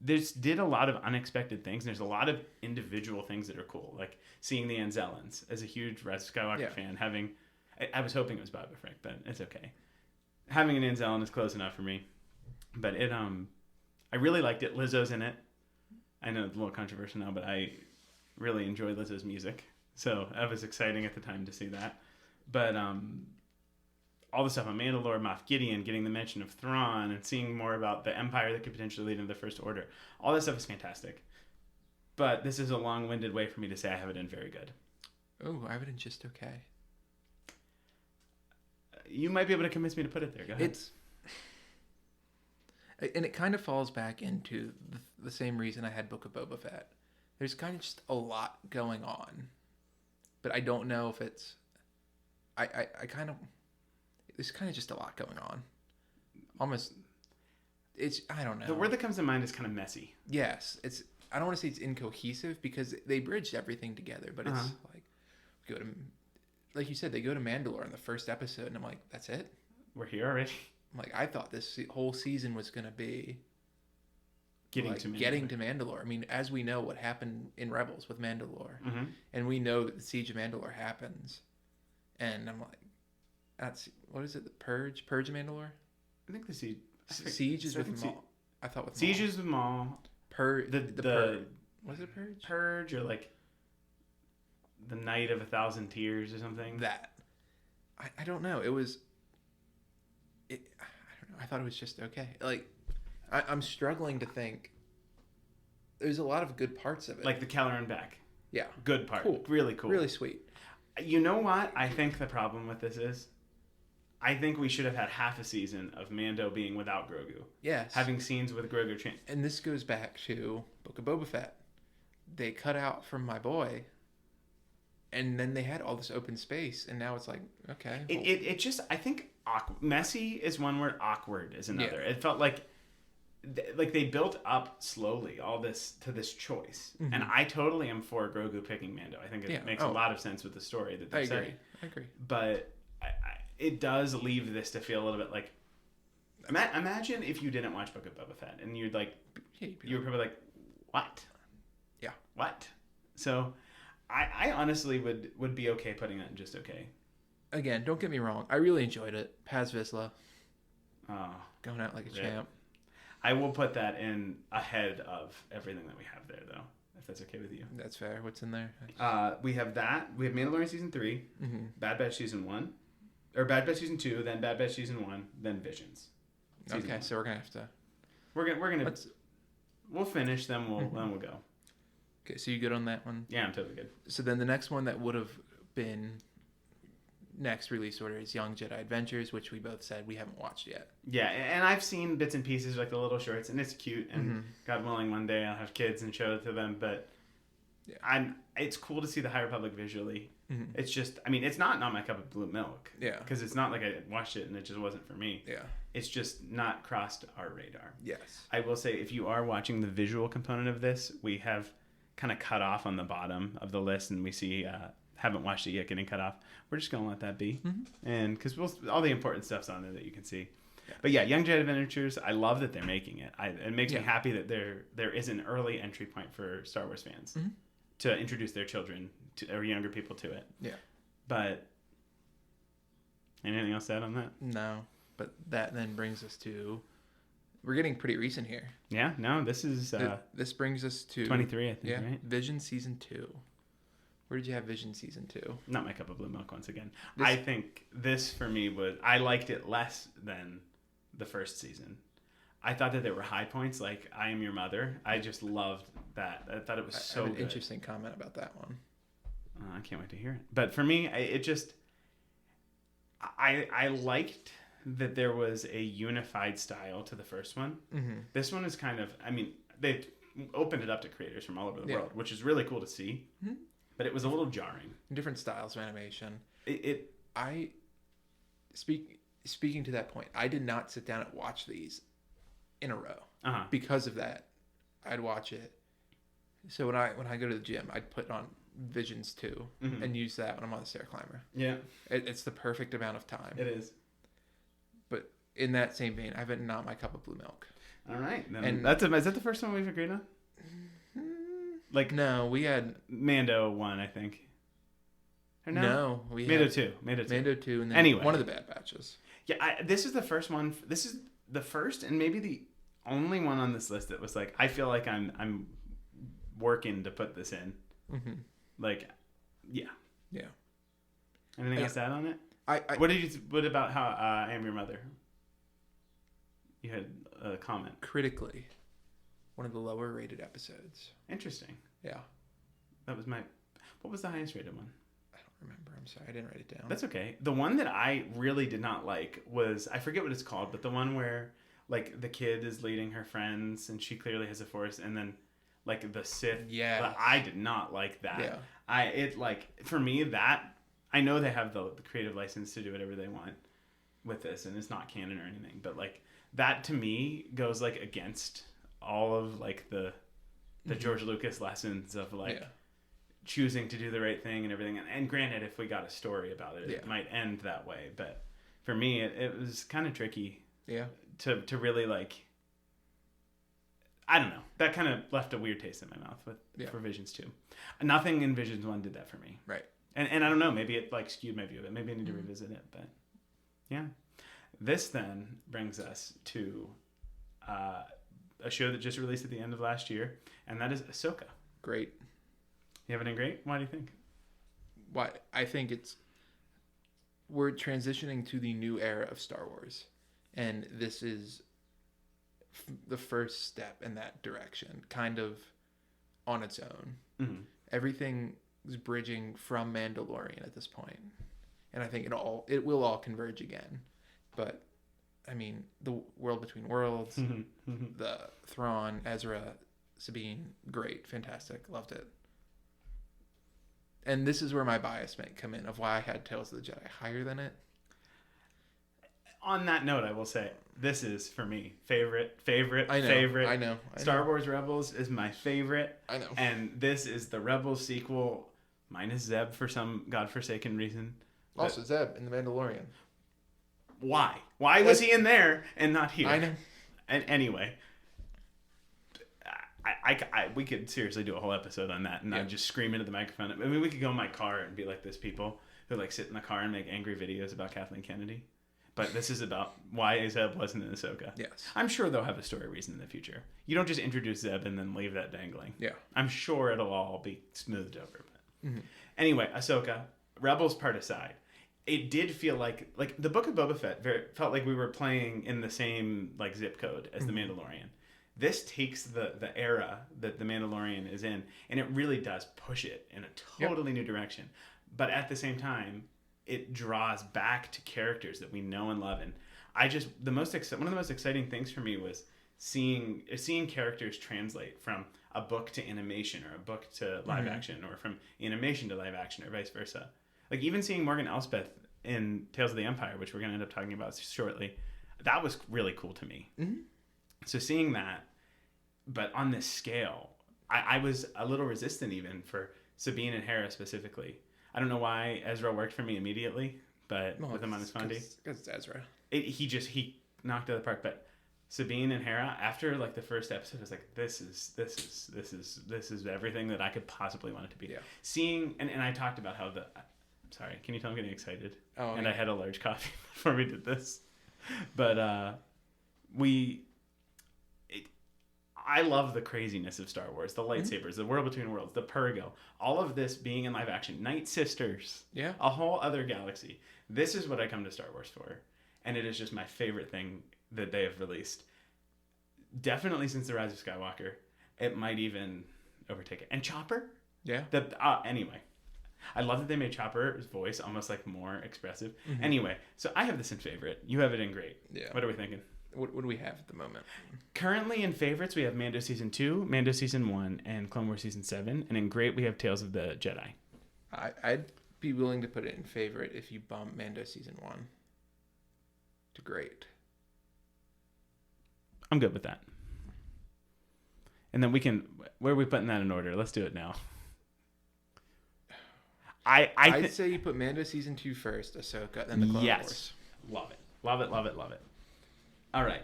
this did a lot of unexpected things. And there's a lot of individual things that are cool. Like seeing the Anzellans as a huge Rise of Skywalker fan, having I was hoping it was Boba Frick, but it's okay. Having an Anzellan is close enough for me. But I really liked it. Lizzo's in it. I know it's a little controversial now, but I really enjoy Lizzo's music. So that was exciting at the time to see that. But all the stuff on Mandalore, Moff Gideon, getting the mention of Thrawn, and seeing more about the Empire that could potentially lead into the First Order. All that stuff is fantastic. But this is a long-winded way for me to say I have it in Very Good. Oh, I have it in Just Okay. You might be able to convince me to put it there. Go ahead. And it kind of falls back into the same reason I had Book of Boba Fett. There's kind of just a lot going on. But I don't know if it's... There's kind of just a lot going on. Almost... I don't know. The word that comes to mind is kind of messy. Yes. I don't want to say it's incohesive because they bridged everything together. But it's like you said, they go to Mandalore in the first episode. And I'm like, that's it? We're here already? I'm like, I thought this whole season was going to be getting to Mandalore. I mean, as we know what happened in Rebels with Mandalore, and we know that the Siege of Mandalore happens, and I'm like, what is it? The Purge of Mandalore? I think the Siege. Siege is with Maul. I thought with Siege is with Maul. Purge. Was it Purge? Purge, or like the Night of 1,000 Tears or something. That. I don't know. I don't know. I thought it was just okay. Like, I'm struggling to think. There's a lot of good parts of it. Like the Kelleran back. Yeah. Good part. Cool. Really cool. Really sweet. You know what I think the problem with this is? I think we should have had half a season of Mando being without Grogu. Yes. Having scenes with Grogu. And this goes back to Book of Boba Fett. They cut out from my boy. And then they had all this open space. And now it's like, okay. Well. It just, I think, messy is one word. Awkward is another. Yeah. It felt like they built up slowly all this to this choice. Mm-hmm. And I totally am for Grogu picking Mando. I think it makes a lot of sense with the story that they're saying. I agree. But it does leave this to feel a little bit like... Imagine if you didn't watch Book of Boba Fett and you were probably like, what? Yeah. What? So I honestly would be okay putting that in Just Okay. Again, don't get me wrong. I really enjoyed it. Paz Vizsla. Oh. Going out like a champ. I will put that in ahead of everything that we have there, though, if that's okay with you. That's fair. What's in there? We have that. We have Mandalorian Season 3, Bad Batch Season 1, or Bad Batch Season 2, then Bad Batch Season 1, then Visions. Okay, 1. So we're going to have to... We're gonna we'll finish, then we'll go. Okay, so you good on that one? Yeah, I'm totally good. So then the next one that would have been next release order is Young Jedi Adventures, which we both said we haven't watched yet. Yeah, and I've seen bits and pieces, like the little shorts, and it's cute, and God willing, one day I'll have kids and show it to them, but it's cool to see the High Republic visually. It's just, I mean, it's not my cup of blue milk. Yeah. Because it's not like I watched it and it just wasn't for me. Yeah. It's just not crossed our radar. Yes. I will say, if you are watching the visual component of this, we have kind of cut off on the bottom of the list, and we see haven't watched it yet getting cut off. We're just gonna let that be, and because all the important stuff's on there that you can see. Yeah. But yeah, Young Jedi Adventures, I love that they're making it. It makes me happy that there is an early entry point for Star Wars fans to introduce their children or younger people to it. Yeah. But Anything else to add on that? No, but that then brings us to. We're getting pretty recent here. Yeah, no, this is This brings us to 23, I think, right? Vision Season 2. Where did you have Vision Season 2? Not my cup of blue milk once again. I think this for me was, I liked it less than the first season. I thought that there were high points, like I Am Your Mother. I just loved that. I thought it was so I have an good. interesting comment about that one. I can't wait to hear it. But for me, I liked that there was a unified style to the first one. Mm-hmm. This one is kind of, I mean, they opened it up to creators from all over the world, which is really cool to see. Mm-hmm. But it was a little jarring. Different styles of animation. Speaking to that point, I did not sit down and watch these in a row. Uh-huh. Because of that, I'd watch it. So when I go to the gym, I'd put on Visions 2 and use that when I'm on the stair climber. Yeah. It's the perfect amount of time. It is. But in that same vein, I've been not my cup of blue milk. All right. Then is that the first one we've agreed on? Like no, we had Mando 1, I think. Or no, we Mando had 2. Mando 2, and then anyway, one of the Bad Batches. Yeah, this is the first one. This is the first and maybe the only one on this list that was like, I feel like I'm working to put this in. Mm-hmm. Like, yeah. Anything else to add on it? What about how I Am Your Mother? You had a comment. Critically, one of the lower rated episodes. Interesting. Yeah. That was what was the highest rated one? I don't remember. I'm sorry. I didn't write it down. That's okay. The one that I really did not like was, I forget what it's called, but the one where like the kid is leading her friends and she clearly has a force, and then like the Sith. Yeah. I did not like that. Yeah. For me, that, I know they have the creative license to do whatever they want with this, and it's not canon or anything, but like that to me goes like against all of like the George Lucas lessons of like choosing to do the right thing and everything. And granted, if we got a story about it, it might end that way. But for me, it was kind of tricky. Yeah. To really like, I don't know. That kind of left a weird taste in my mouth for Visions 2. Nothing in Visions 1 did that for me. Right. And I don't know. Maybe it like skewed my view of it. Maybe I need to revisit it. But yeah. This then brings us to a show that just released at the end of last year, and that is Ahsoka. Great. You have any great? Why do you think? Why? I think we're transitioning to the new era of Star Wars, and this is the first step in that direction, kind of on its own. Mm-hmm. Everything is bridging from Mandalorian at this point, and I think it will all converge again. But I mean, the World Between Worlds, the Thrawn, Ezra, Sabine, great, fantastic, loved it. And this is where my bias might come in of why I had Tales of the Jedi higher than it. On that note, I will say this is for me favorite. I know. Star Wars Rebels is my favorite. I know. And this is the Rebels sequel minus Zeb for some godforsaken reason. Also Zeb in The Mandalorian. Why? Why was he in there and not here? I know. And anyway, we could seriously do a whole episode on that, and I'd just scream into the microphone. I mean, we could go in my car and be like those people who like sit in the car and make angry videos about Kathleen Kennedy. But this is about why Zeb wasn't in Ahsoka. Yes. I'm sure they'll have a story reason in the future. You don't just introduce Zeb and then leave that dangling. Yeah. I'm sure it'll all be smoothed over. But anyway, Ahsoka, Rebels part aside, it did feel like the Book of Boba Fett felt like we were playing in the same like zip code as the Mandalorian. This takes the era that the Mandalorian is in, and it really does push it in a totally new direction. But at the same time, it draws back to characters that we know and love. And one of the most exciting things for me was seeing characters translate from a book to animation, or a book to live action, or from animation to live action, or vice versa. Like even seeing Morgan Elspeth in Tales of the Empire, which we're going to end up talking about shortly, that was really cool to me. Mm-hmm. So seeing that, but on this scale, I was a little resistant even for Sabine and Hera specifically. I don't know why Ezra worked for me immediately, but with him on his Fundy. Because it's Ezra. He knocked it out of the park. But Sabine and Hera, after like the first episode, I was like, this is everything that I could possibly want it to be. Yeah. Seeing, and I talked about how Sorry, can you tell I'm getting excited? Oh, And yeah. I had a large coffee before we did this. But I love the craziness of Star Wars, the lightsabers, the world between worlds, the Purgo, all of this being in live action, Night Sisters, Yeah. a whole other galaxy. This is what I come to Star Wars for, and it is just my favorite thing that they have released. Definitely since the Rise of Skywalker, it might even overtake it. And Chopper, Yeah. anyway, I love that they made Chopper's voice almost like more expressive. Mm-hmm. Anyway, so I have this in favorite. You have it in great. Yeah. What are we thinking? What do we have at the moment? Currently in favorites, we have Mando Season 2, Mando Season 1, and Clone Wars Season 7. And in great, we have Tales of the Jedi. I'd be willing to put it in favorite if you bump Mando Season 1 to great. I'm good with that. And then we can... Where are we putting that in order? Let's do it now. I'd say you put Mando Season 2 first, Ahsoka, then the Clone Wars. Love it. Love it, love it, love it. All right.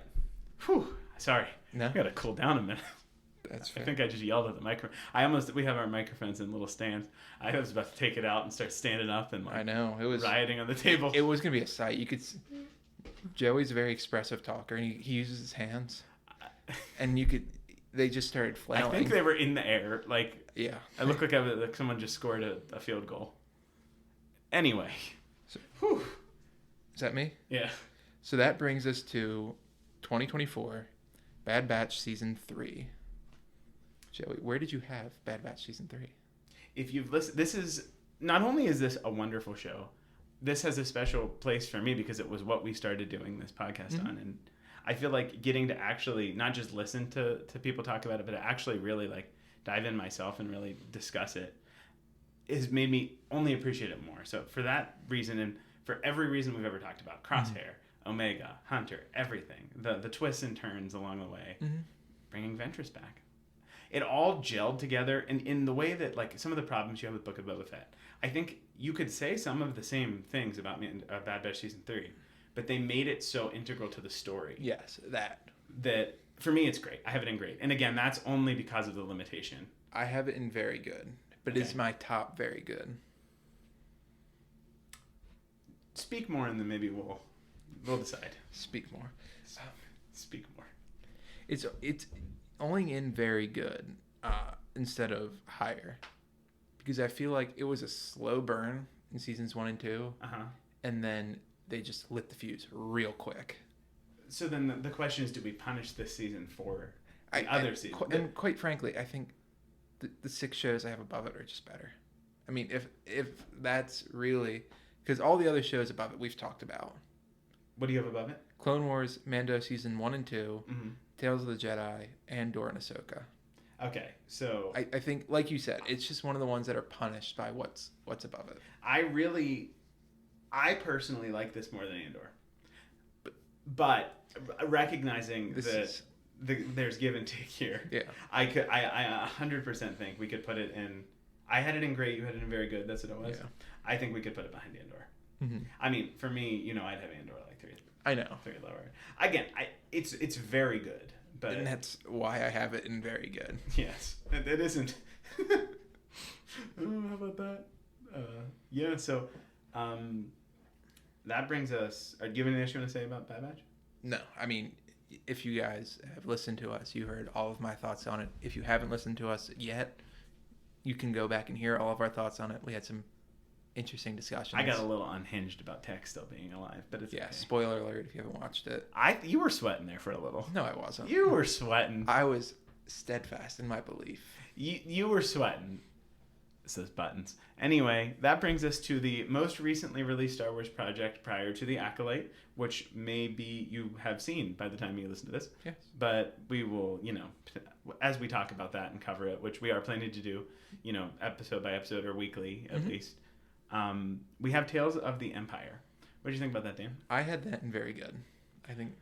Whew. Sorry. No? I got to cool down a minute. That's fair. I think I just yelled at the microphone. We have our microphones in little stands. I was about to take it out and start standing up and I know. It was rioting on the table. It was going to be a sight. You could Joey's a very expressive talker, and he uses his hands. And they just started flailing. I think they were in the air. Like, yeah. I look like someone just scored a field goal. Anyway. Whew. Is that me? Yeah. So that brings us to 2024, Bad Batch Season 3. Joey, where did you have Bad Batch Season 3? If you've listened, not only is this a wonderful show, this has a special place for me because it was what we started doing this podcast on. And I feel like getting to actually not just listen to people talk about it, but to actually really like dive in myself and really discuss it has made me only appreciate it more. So for that reason, and for every reason we've ever talked about, Crosshair, Omega, Hunter, everything, the twists and turns along the way, bringing Ventress back. It all gelled together, and in the way that, like, some of the problems you have with Book of Boba Fett, I think you could say some of the same things about Bad Batch Season 3, but they made it so integral to the story. Yes, that For me, it's great. I have it in great. And again, that's only because of the limitation. I have it in very good, but it's my top very good. Speak more, and then maybe we'll decide. Speak more. Speak more. It's only in very good instead of higher, because I feel like it was a slow burn in seasons 1 and 2, and then they just lit the fuse real quick. So then the question is, do we punish this season for the other season? And quite frankly, I think the 6 shows I have above it are just better. I mean, if that's really, because all the other shows above it we've talked about. What do you have above it? Clone Wars, Mando Season 1 and 2, Tales of the Jedi, Andor and Ahsoka. Okay, so... I think, like you said, it's just one of the ones that are punished by what's above it. I personally like this more than Andor. But recognizing there's give and take here, I 100% think we could put it in... I had it in great, you had it in very good, that's what it was. Yeah. I think we could put it behind Andor. I mean, for me, I'd have Andor like 3. I know. 3 lower. Again, it's very good, but... And that's why I have it in very good. Yes. It isn't... How about that? Yeah, so... that brings us... Do you have anything else you want to say about Bad Batch? No. I mean, if you guys have listened to us, you heard all of my thoughts on it. If you haven't listened to us yet, you can go back and hear all of our thoughts on it. We had some interesting discussions. I got a little unhinged about Tech still being alive, but it's okay. Spoiler alert if you haven't watched it. You were sweating there for a little. No, I wasn't. You were sweating. I was steadfast in my belief. You were sweating. It says buttons. Anyway, that brings us to the most recently released Star Wars project prior to the Acolyte, which maybe you have seen by the time you listen to this. Yes. But we will, as we talk about that and cover it, which we are planning to do, episode by episode or weekly at least. We have Tales of the Empire. What do you think about that, Dan? I had that in very good. I think.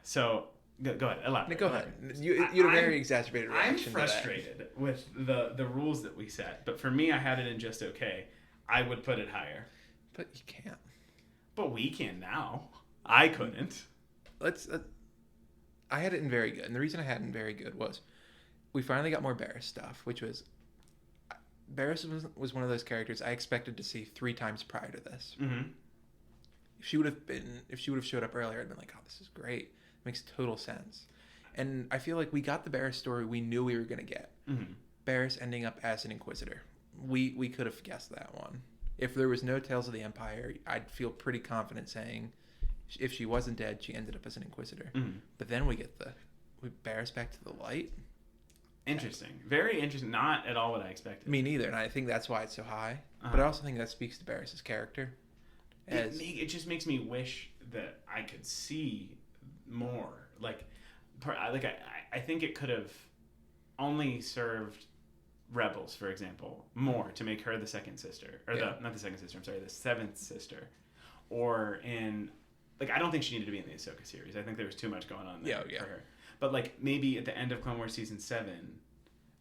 So, go ahead. Elaborate. Go ahead. You had a very exacerbated reaction. I'm frustrated with the rules that we set. But for me, I had it in just okay. I would put it higher. But you can't. But we can now. I couldn't. I had it in very good. And the reason I had it in very good was we finally got more Barris stuff, which was was one of those characters I expected to see 3 times prior to this. Mm-hmm. If she would have showed up earlier, I'd been like, oh, this is great. It makes total sense. And I feel like we got the Barriss story we knew we were going to get. Mm-hmm. Barriss ending up as an Inquisitor. We could have guessed that one. If there was no Tales of the Empire, I'd feel pretty confident saying if she wasn't dead, she ended up as an Inquisitor. Mm-hmm. But then we Barriss back to the light. Interesting. Very interesting. Not at all what I expected. Me neither, and I think that's why it's so high. Uh-huh. But I also think that speaks to Barriss's character. It just makes me wish that I could see more. I think it could have only served Rebels, for example, more to make her the second sister, or not the second sister. I'm sorry, the seventh sister, or in I don't think she needed to be in the Ahsoka series. I think there was too much going on there for her. But maybe at the end of Clone Wars season 7,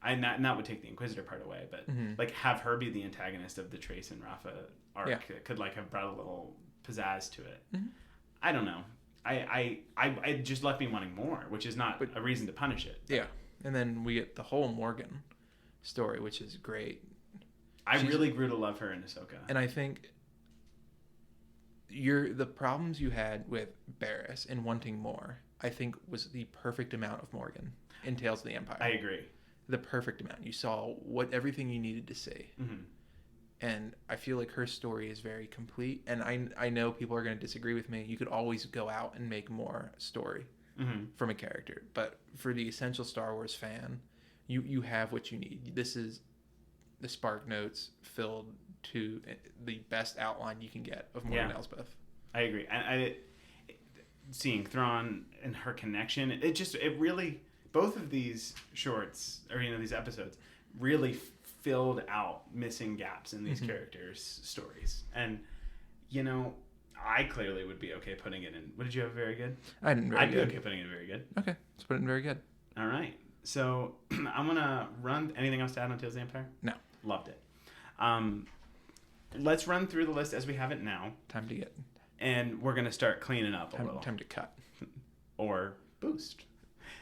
that would take the Inquisitor part away, but have her be the antagonist of the Trace and Rafa arc. It could have brought a little pizzazz to it. Mm-hmm. I don't know. I just left me wanting more, which is not a reason to punish it. Yeah, and then we get the whole Morgan story, which is great. I really grew to love her in Ahsoka, and I think the problems you had with Barriss and wanting more, I think, was the perfect amount of Morgan in Tales of the Empire. I agree. The perfect amount. You saw everything you needed to see. Mm-hmm. And I feel like her story is very complete. And I know people are going to disagree with me. You could always go out and make more story from a character. But for the essential Star Wars fan, you have what you need. This is the Spark Notes filled to the best outline you can get of Morgan Elsbeth. I agree. And seeing Thrawn and her connection, it really, both of these shorts, or these episodes, really filled out missing gaps in these characters' stories. And I clearly would be okay putting it in. What did you have? Very good? I'd be okay putting it in very good. Okay, let's put it in very good. All right. So I'm going to run. Anything else to add on Tales of the Empire? No. Loved it. Let's run through the list as we have it now. Time to get. And we're going to start cleaning up a little. Time to cut. Or boost.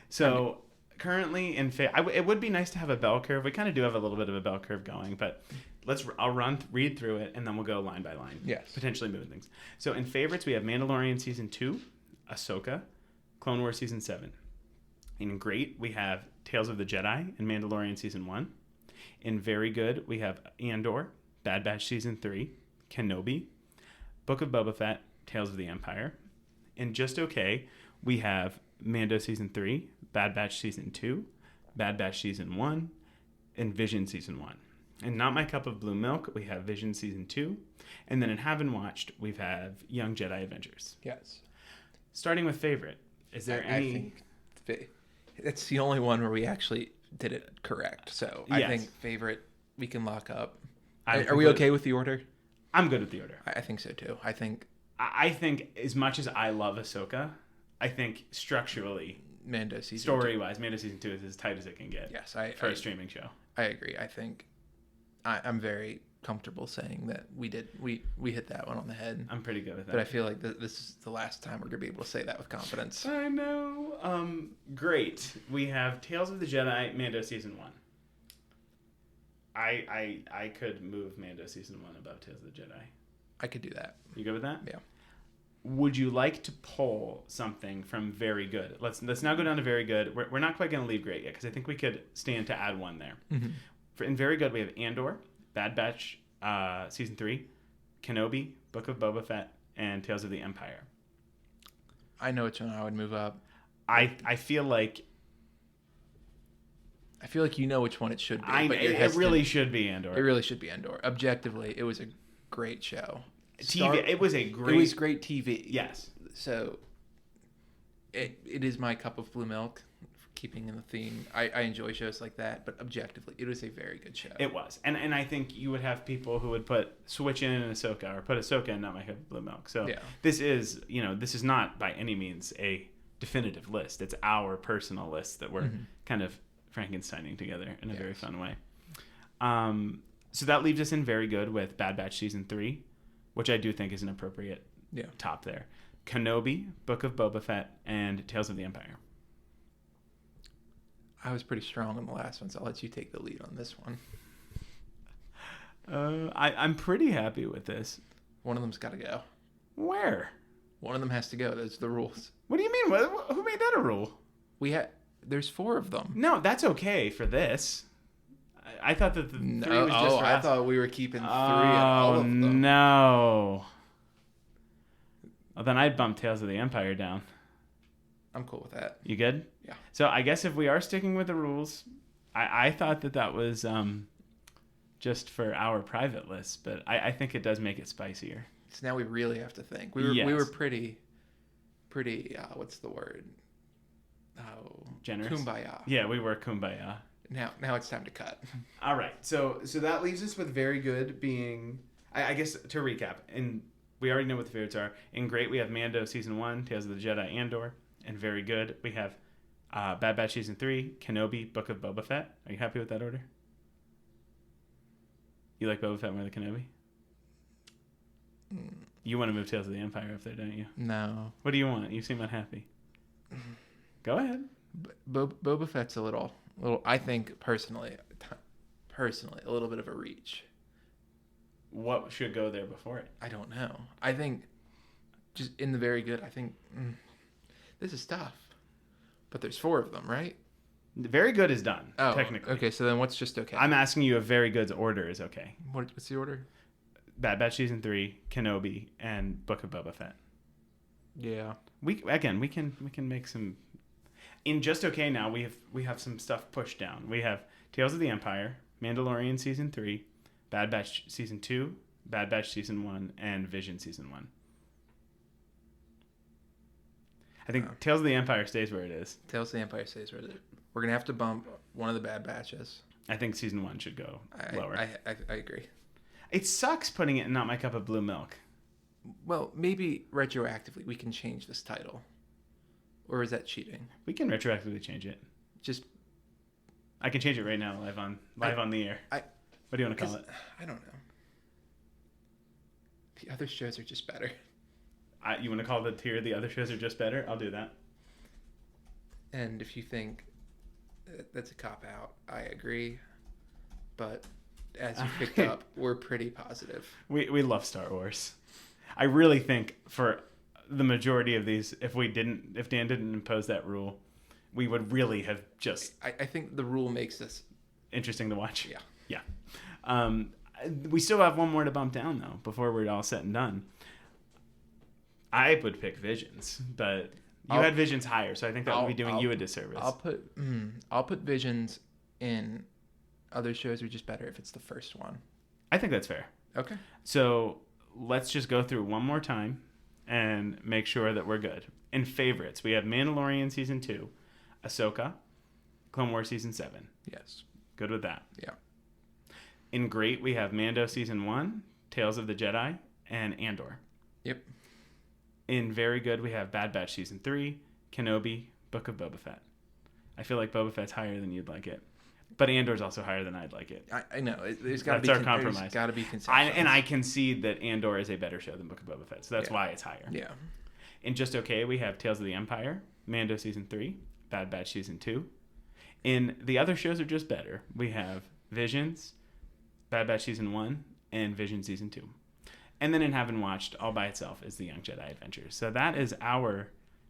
So currently it would be nice to have a bell curve. We kind of do have a little bit of a bell curve going, but I'll read through it, and then we'll go line by line. Yes. Potentially moving things. So in favorites, we have Mandalorian Season 2, Ahsoka, Clone Wars Season 7. In great, we have Tales of the Jedi and Mandalorian Season 1. In very good, we have Andor, Bad Batch Season 3, Kenobi, Book of Boba Fett, Tales of the Empire. In just okay, we have Mando Season 3, Bad Batch Season 2, Bad Batch Season 1, and Vision Season 1. And Not My Cup of Blue Milk, we have Vision Season 2. And then in Haven't Watched, we have Young Jedi Adventures. Yes. Starting with favorite, is there any... I think it's the only one where we actually did it correct. So I think favorite, we can lock up. Are we okay with the order? I'm good with the order. I think so too. I think as much as I love Ahsoka, I think structurally, Mando season story-wise, Mando Season 2 is as tight as it can get. Yes, for a streaming show. I agree. I think I'm very comfortable saying that we hit that one on the head. I'm pretty good with that. But I feel like this is the last time we're going to be able to say that with confidence. I know. Great. We have Tales of the Jedi, Mando Season 1. I could move Mando Season 1 above Tales of the Jedi. I could do that. You good with that? Yeah. Would you like to pull something from very good? Let's now go down to very good. We're not quite going to leave great yet, because I think we could stand to add one there. Mm-hmm. In very good, we have Andor, Bad Batch Season 3, Kenobi, Book of Boba Fett, and Tales of the Empire. I know which one I would move up. I feel like you know which one it should be. It really should be Andor. It really should be Andor. Objectively, it was a great show. It was great TV. Yes. So it is my cup of blue milk, keeping in the theme. I enjoy shows like that, but objectively, it was a very good show. It was. And I think you would have people who would switch in Ahsoka, or put Ahsoka in Not My Cup of Blue Milk. So this is not by any means a definitive list. It's our personal list that we're kind of Frankensteining together in a very fun way. So that leaves us in very good with Bad Batch Season 3, which I do think is an appropriate top there. Kenobi, Book of Boba Fett, and Tales of the Empire. I was pretty strong on the last one, so I'll let you take the lead on this one. I'm pretty happy with this. One of them's got to go. Where? One of them has to go. Those are the rules. What do you mean? Who made that a rule? There's 4 of them. No, that's okay for this. I thought that the 3 was just for I us. thought we were keeping 3 and all of them. No. Well, then I'd bump Tales of the Empire down. I'm cool with that. You good? Yeah. So I guess if we are sticking with the rules, I thought that was just for our private list, but I think it does make it spicier. So now we really have to think. We were pretty. What's the word? Oh, generous. Kumbaya. Yeah, we were kumbaya. Now it's time to cut. All right. So that leaves us with very good being. I guess to recap, and we already know what the favorites are. In great, we have Mando season 1, Tales of the Jedi, Andor, and very good, we have Bad Batch season 3, Kenobi, Book of Boba Fett. Are you happy with that order? You like Boba Fett more than Kenobi? You want to move Tales of the Empire up there, don't you? No. What do you want? You seem unhappy. Go ahead. Boba Fett's a little. I think personally, a little bit of a reach. What should go there before it? I don't know. I think just in the very good. I think this is tough, but there's 4 of them, right? Very good is done. Oh, technically. Okay, so then what's just okay? I'm asking you if very good's order is okay. What's the order? Bad Batch season 3, Kenobi, and Book of Boba Fett. Yeah. We can make some. In just okay now, we have some stuff pushed down. We have Tales of the Empire, Mandalorian season 3, Bad Batch season 2, Bad Batch season 1, and Vision season 1. I think Tales of the Empire stays where it is. Tales of the Empire stays where it is. We're gonna have to bump one of the Bad Batches. I think season 1 should go lower. I agree. It sucks putting it in Not My Cup of Blue Milk. Well, maybe retroactively we can change this title. Or is that cheating? We can retroactively change it. I can change it right now, live on the air. What do you want to call it? I don't know. The other shows are just better. You want to call the tier the other shows are just better? I'll do that. And if you think that's a cop-out, I agree. But as you picked up, we're pretty positive. We love Star Wars. I really think for the majority of these, if Dan didn't impose that rule, we would really have just. I think the rule makes this interesting to watch. Yeah. We still have one more to bump down though before we're all said and done. I would pick Visions, but you had Visions higher, so I think that would be doing you a disservice. I'll put Visions in. Other shows are just better if it's the first one. I think that's fair. Okay. So let's just go through one more time and make sure that we're good. In favorites, we have Mandalorian season 2, Ahsoka, Clone Wars season 7. Yes. Good with that. Yeah. In great, we have Mando season 1, Tales of the Jedi, and Andor. Yep. In very good, we have Bad Batch season 3, Kenobi, Book of Boba Fett. I feel like Boba Fett's higher than you'd like it. But Andor's also higher than I'd like it. I know. There's got to be our compromise. There's got to be consensus. I concede that Andor is a better show than Book of Boba Fett, so that's why it's higher. Yeah. In just okay, we have Tales of the Empire, Mando season 3, Bad Batch season 2. In the other shows are just better, we have Visions, Bad Batch season 1, and Vision season 2. And then in Haven't Watched, all by itself, is the Young Jedi Adventures. So that is our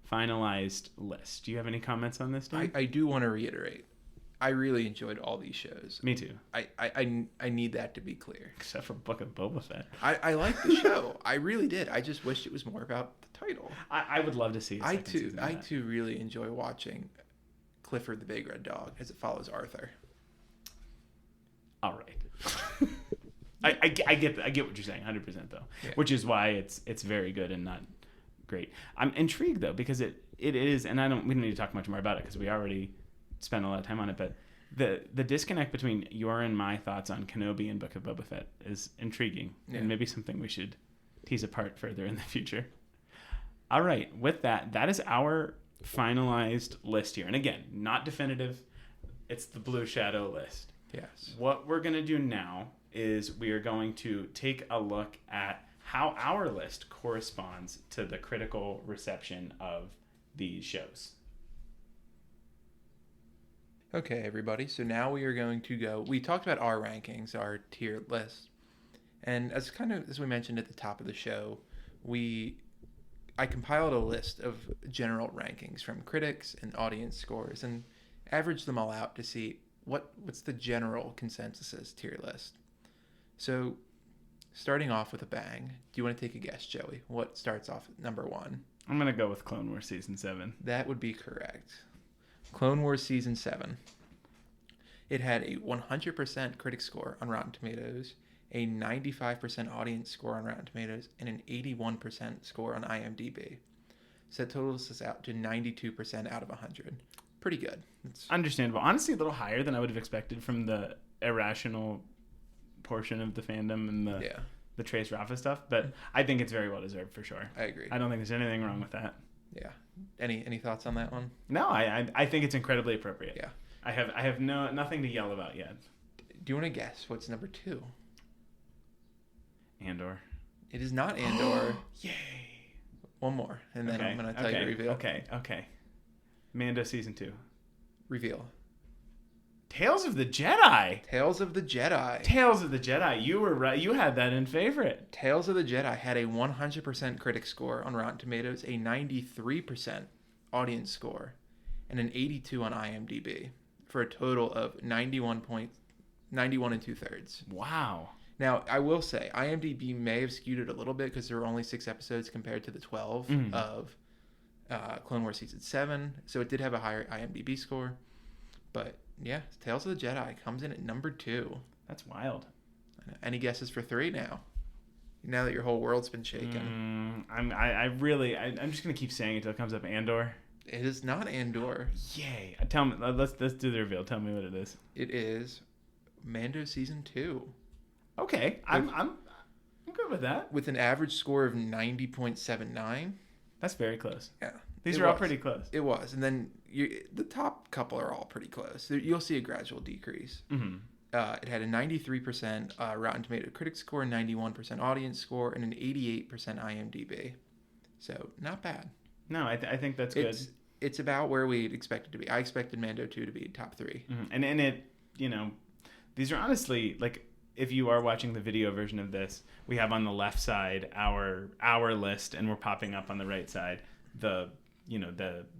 finalized list. Do you have any comments on this, Dan? I do want to reiterate. I really enjoyed all these shows. Me too. I need that to be clear. Except for Book of Boba Fett. I like the show. I really did. I just wished it was more about the title. I would love to see I too really enjoy watching Clifford the Big Red Dog as it follows Arthur. All right. I get what you're saying 100% though. Yeah. Which is why it's very good and not great. I'm intrigued though because it is, and we don't need to talk much more about it because we already spent a lot of time on it, but the disconnect between your and my thoughts on Kenobi and Book of Boba Fett is intriguing and maybe something we should tease apart further in the future. All right, with that is our finalized list here. And again, not definitive. It's the Blue Shadow list. Yes. What we're going to do now is we are going to take a look at how our list corresponds to the critical reception of these shows. Okay, everybody. So now we are going to go. We talked about our rankings, our tier list. And as we mentioned at the top of the show, I compiled a list of general rankings from critics and audience scores and averaged them all out to see what's the general consensus tier list. So, starting off with a bang, do you want to take a guess, Joey? What starts off at number 1? I'm going to go with Clone Wars Season 7. That would be correct. Clone Wars Season 7. It had a 100% critic score on Rotten Tomatoes, a 95% audience score on Rotten Tomatoes, and an 81% score on IMDb. So that totals us out to 92% out of 100. Pretty good. It's understandable. Honestly, a little higher than I would have expected from the irrational portion of the fandom and the Trace Rafa stuff, but I think it's very well deserved for sure. I agree. I don't think there's anything wrong with that. Yeah. Any thoughts on that one? No, I think it's incredibly appropriate. Yeah. I have nothing to yell about yet. Do you want to guess what's number 2? Andor. It is not Andor. Yay. One more, and then I'm going to tell you the reveal. Okay. Mando Season 2. Reveal. Tales of the Jedi. Tales of the Jedi. Tales of the Jedi. You were right. You had that in favorite. Tales of the Jedi had a 100% critic score on Rotten Tomatoes, a 93% audience score, and an 82 on IMDb, for a total of 91 and 2/3. Wow. Now, I will say, IMDb may have skewed it a little bit because there were only 6 episodes compared to the 12 of Clone Wars Season 7, so it did have a higher IMDb score. But, yeah, Tales of the Jedi comes in at number 2. That's wild. Any guesses for 3 now? Now that your whole world's been shaken. I'm just going to keep saying it until it comes up. Andor. It is not Andor. Yay. Tell me, let's do the reveal. Tell me what it is. It is Mando Season 2. Okay, I'm good with that. With an average score of 90.79. That's very close. Yeah. These are all pretty close. It was. And then the top couple are all pretty close. You'll see a gradual decrease. Mm-hmm. It had a 93% Rotten Tomato critic score, 91% audience score, and an 88% IMDb. So, not bad. No, I think that's good. It's about where we'd expect it to be. I expected Mando 2 to be top 3. Mm-hmm. And it, these are honestly, like, if you are watching the video version of this, we have on the left side our list, and we're popping up on the right side the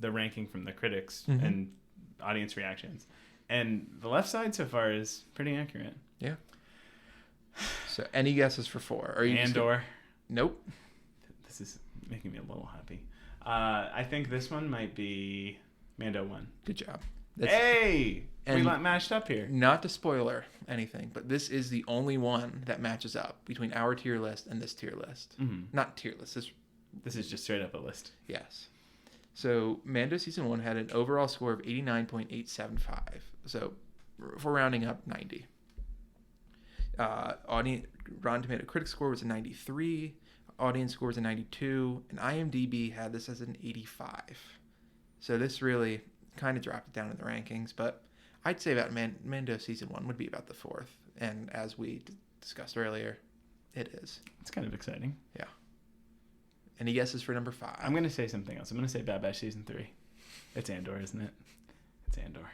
ranking from the critics and audience reactions. And the left side so far is pretty accurate. Yeah. So any guesses for 4? Are you Andor? Nope. This is making me a little happy. I think this one might be Mando 1. Good job. Hey! We matched up here. Not to spoiler anything, but this is the only one that matches up between our tier list and this tier list. Mm-hmm. Not tier list. This is just straight up a list. Yes. So Mando Season 1 had an overall score of 89.875. So for rounding up, 90. Rotten Tomato critic score was a 93. Audience score was a 92. And IMDb had this as an 85. So this really kind of dropped it down in the rankings, but I'd say about Mando Season 1 would be about the 4th. And as we discussed earlier, it is. It's kind of exciting. Yeah. Any guesses for number 5? I'm going to say something else. I'm going to say Bad Batch Season 3. It's Andor, isn't it? It's Andor.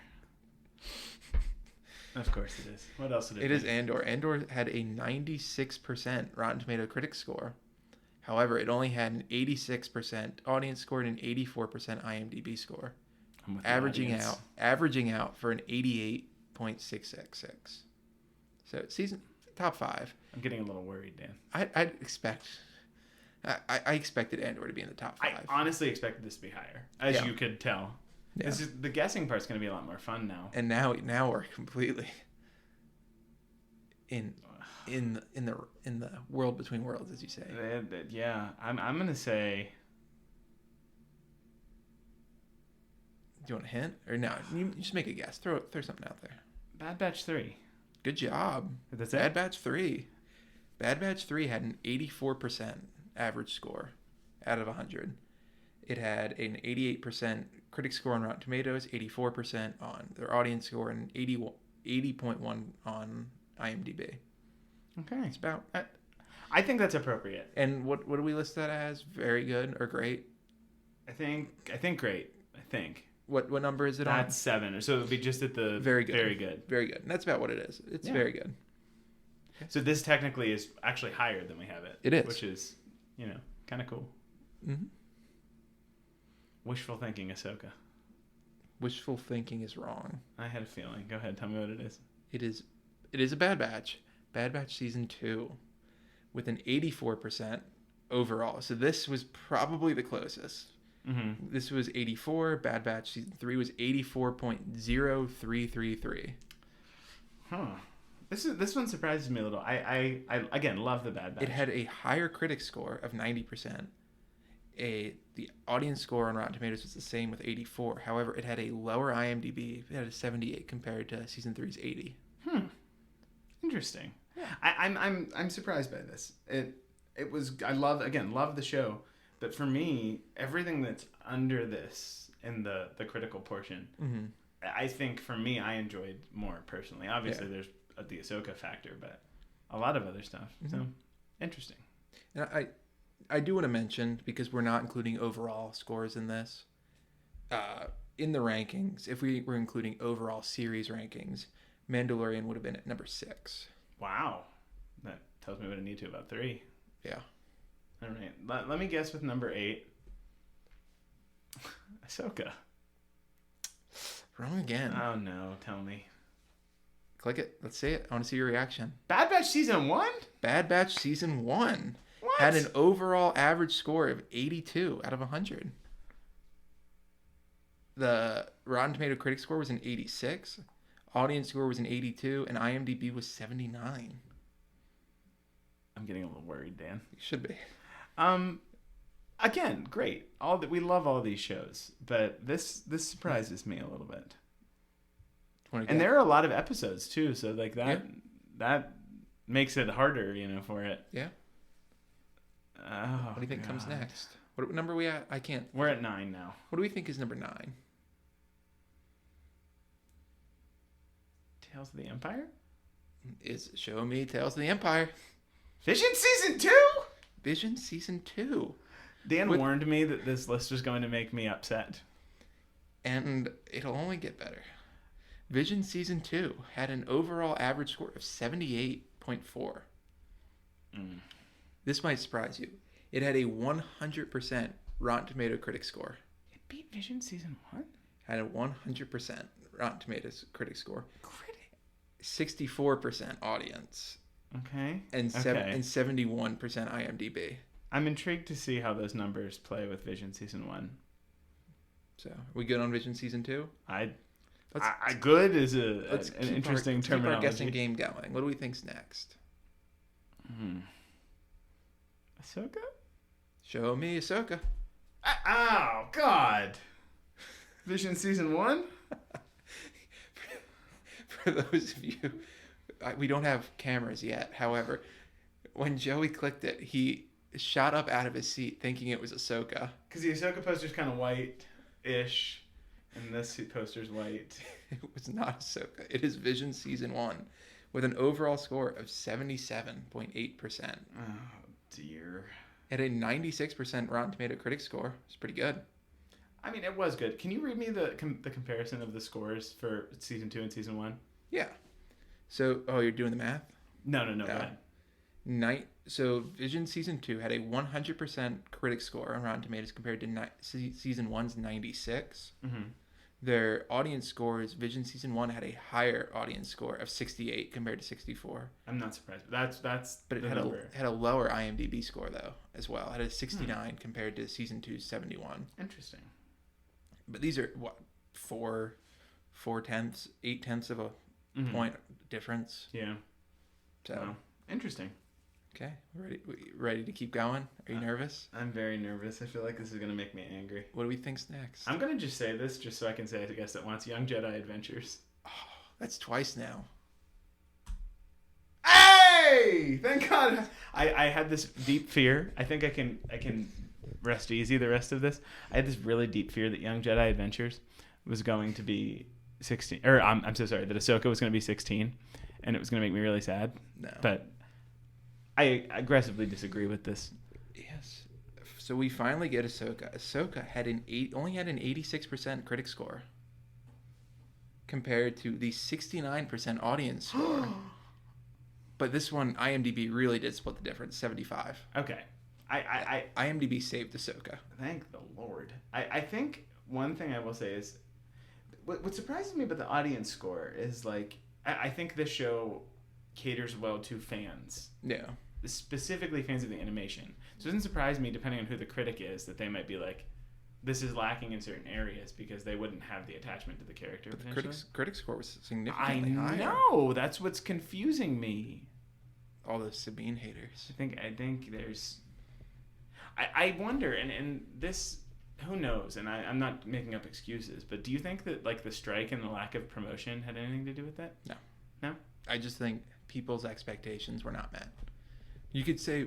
Of course it is. What else did it be? It is Andor. Andor had a 96% Rotten Tomato critic score. However, it only had an 86% audience score and an 84% IMDb score. Averaging out for an 88.666. So season top 5. I'm getting a little worried, Dan. I expected Andor to be in the top 5. I honestly expected this to be higher, as you could tell. Yeah. The guessing part's going to be a lot more fun now. And now we're completely in the world between worlds, as you say. Yeah, I'm going to say. Do you want a hint or no? You just make a guess. Throw something out there. Bad Batch 3. Good job. That's it. Bad Batch 3. Bad Batch 3 had an 84% average score out of 100. It had an 88% critic score on Rotten Tomatoes, 84% on their audience score, and 80.1 on IMDb. Okay. It's about. I think that's appropriate. And what do we list that as? Very good or great? I think great. I think. What number is it on? That's 7. So it would be just at the very good. Very good. Very good. And that's about what it is. It's very good. Okay. So this technically is actually higher than we have it. It is. Which is, kind of cool. Mm-hmm. Wishful thinking, Ahsoka. Wishful thinking is wrong. I had a feeling. Go ahead, tell me what it is. It is a Bad Batch. Bad Batch Season 2 with an 84% overall. So this was probably the closest. Mm-hmm. This was 84. Bad Batch Season 3 was 84.0333. Huh. This one surprises me a little. I again love the Bad Batch. It had a higher critic score of 90%. The audience score on Rotten Tomatoes was the same with 84. However, it had a lower IMDb. It had a 78 compared to Season 3's 80. Interesting. Yeah. I'm surprised by this. It was I love the show, but for me, everything that's under this in the critical portion, Mm-hmm. I think for me I enjoyed more personally. Obviously, there's the Ahsoka factor, but a lot of other stuff. Mm-hmm. So interesting. And I do want to mention, because we're not including overall scores in this, in the rankings, if we were including overall series rankings, Mandalorian would have been at number 6. Wow, that tells me what I need to about 3. Yeah. All right, let me guess with number 8. Ahsoka. Wrong again. Oh no, tell me. Click it. Let's see it. I want to see your reaction. Bad Batch Season 1? Bad Batch Season 1 What? had an overall average score of 82 out of 100. The Rotten Tomato critic score was an 86. Audience score was an 82. And IMDb was 79. I'm getting a little worried, Dan. You should be. Again, great. We love all these shows, but this surprises me a little bit. And there are a lot of episodes too, so like that makes it harder, for it. Yeah. Oh, What do you think comes next? What number are we at? I can't. We're at 9 now. What do we think is number 9? Tales of the Empire? Is Show Me Tales of the Empire. Vision Season 2? Vision Season 2. Dan warned me that this list was going to make me upset. And it'll only get better. Vision Season 2 had an overall average score of 78.4. This might surprise you. It had a 100% Rotten Tomato critic score. It beat Vision Season 1? Had a 100% Rotten Tomatoes critic score. Critic? 64% audience. Okay. And 71% IMDb. I'm intrigued to see how those numbers play with Vision Season 1. So, are we good on Vision Season 2? Good is an interesting terminology. Let's keep our guessing game going. What do we think's next? Ahsoka? Show me Ahsoka. Oh, God. Vision Season 1? For those of you, we don't have cameras yet. However, when Joey clicked it, he shot up out of his seat thinking it was Ahsoka. Because the Ahsoka poster's kind of white-ish, and this poster's white. It was not Ahsoka. It is Vision Season 1 with an overall score of 77.8%. Oh, dear. It had a 96% Rotten Tomato critic score. It's pretty good. I mean, it was good. Can you read me the comparison of the scores for Season 2 and Season 1? Yeah. So, you're doing the math? No, go ahead. So Vision Season 2 had a 100% critic score on Rotten Tomatoes compared to Season 1's 96. Mm-hmm. Their audience scores, Vision Season 1 had a higher audience score of 68 compared to 64. I'm not surprised. That's But it had a lower IMDb score, though, as well. It had a 69 compared to Season 2's 71. Interesting. But these are, 8/10 of a point difference. Yeah. So wow. Interesting. Okay, ready to keep going? Are you nervous? I'm very nervous. I feel like this is going to make me angry. What do we think's next? I'm going to just say this just so I can say it to guess that once. Young Jedi Adventures. Oh, that's twice now. Hey! Thank God. I had this deep fear. I think I can rest easy the rest of this. I had this really deep fear that Young Jedi Adventures was going to be 16. Or I'm so sorry, that Ahsoka was going to be 16. And it was going to make me really sad. No. But I aggressively disagree with this. Yes. So we finally get Ahsoka. Ahsoka only had an 86% critic score compared to the 69% audience score. But this one, IMDb really did split the difference, 75. Okay. IMDb saved Ahsoka. Thank the Lord. I think one thing I will say is what surprises me about the audience score is like I think this show caters well to fans. Yeah. Specifically fans of the animation. So it doesn't surprise me, depending on who the critic is, that they might be like, this is lacking in certain areas because they wouldn't have the attachment to the character. But the critic score was significantly higher. I know. That's what's confusing me. All those Sabine haters. I think there's... I wonder, and this... Who knows? And I'm not making up excuses, but do you think that like the strike and the lack of promotion had anything to do with that? No. No? I just think people's expectations were not met. You could say...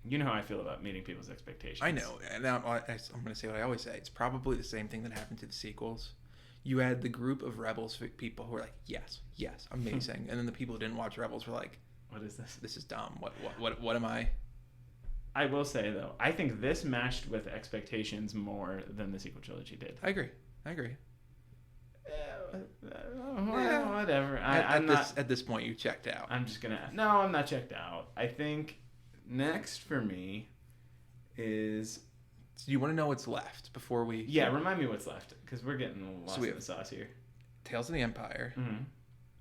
You know how I feel about meeting people's expectations. I know. And I'm going to say what I always say. It's probably the same thing that happened to the sequels. You had the group of Rebels people who were like, yes, amazing. And then the people who didn't watch Rebels were like, what is this? This is dumb. What am I? I will say, though, I think this matched with expectations more than the sequel trilogy did. I agree. Whatever. At this point, you checked out. I'm just going to... No, I'm not checked out. I think next for me is... Do you want to know what's left before we... Yeah, remind me what's left, because we're getting lost in the sauce here. Tales of the Empire, mm-hmm.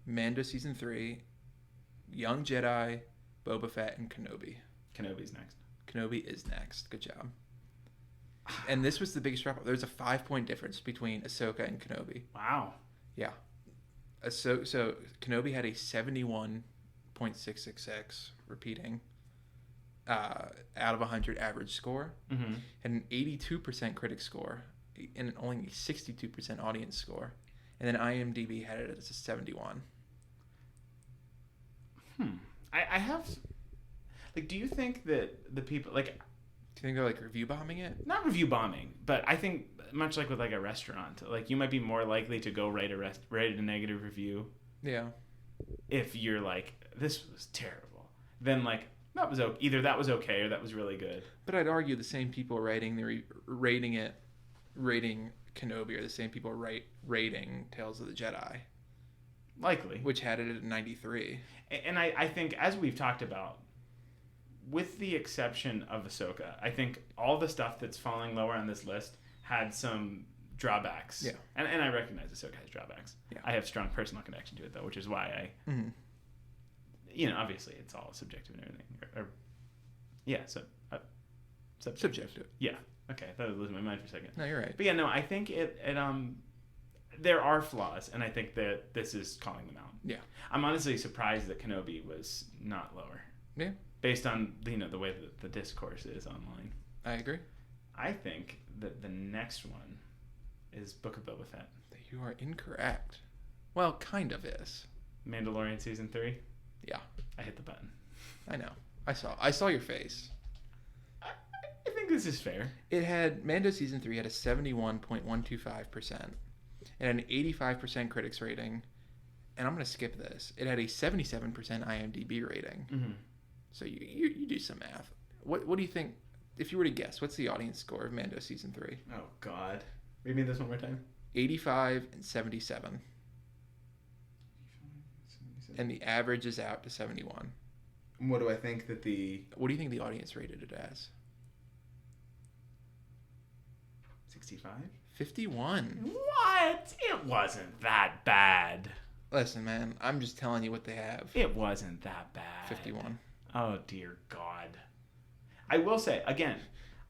Mando Season 3, Young Jedi, Boba Fett, and Kenobi. Kenobi's next. Kenobi is next. Good job. And this was the biggest drop. There's a 5-point difference between Ahsoka and Kenobi. Wow. Yeah. So Kenobi had a 71.666 repeating out of 100 average score, mm-hmm. and an 82% critic score, and only a 62% audience score. And then IMDb had it as a 71. I have... Like, do you think that the people... Like, do you think they're, like, review bombing it? Not review bombing, but I think much like with, like, a restaurant. Like, you might be more likely to go write a negative review. Yeah. If you're like, this was terrible. Then, like, that was okay. Either that was okay or that was really good. But I'd argue the same people rating Kenobi are the same people rating Tales of the Jedi. Likely. Which had it at 93. And I think, as we've talked about, with the exception of Ahsoka, I think all the stuff that's falling lower on this list had some drawbacks. Yeah. And I recognize Ahsoka has drawbacks. Yeah. I have strong personal connection to it, though, which is why I... Mm-hmm. You know, obviously, it's all subjective and everything. Subjective. Yeah. Okay, I thought I was losing my mind for a second. No, you're right. But yeah, no, I think there are flaws, and I think that this is calling them out. Yeah. I'm honestly surprised that Kenobi was not lower. Yeah. Based on, the way that the discourse is online. I agree. I think that the next one is Book of Boba Fett. You are incorrect. Well, kind of is. Mandalorian Season 3? Yeah. I hit the button. I know. I saw your face. I think this is fair. It had... Mando Season 3 had a 71.125% and an 85% critics rating. And I'm going to skip this. It had a 77% IMDb rating. Mm-hmm. So you do some math. What do you think, if you were to guess, what's the audience score of Mando Season 3? Oh, God. Read me this one more time. 85 and 77. And the average is out to 71. What do I think that the... What do you think the audience rated it as? 65? 51. What? It wasn't that bad. Listen, man, I'm just telling you what they have. It wasn't that bad. 51. Oh, dear God. I will say, again,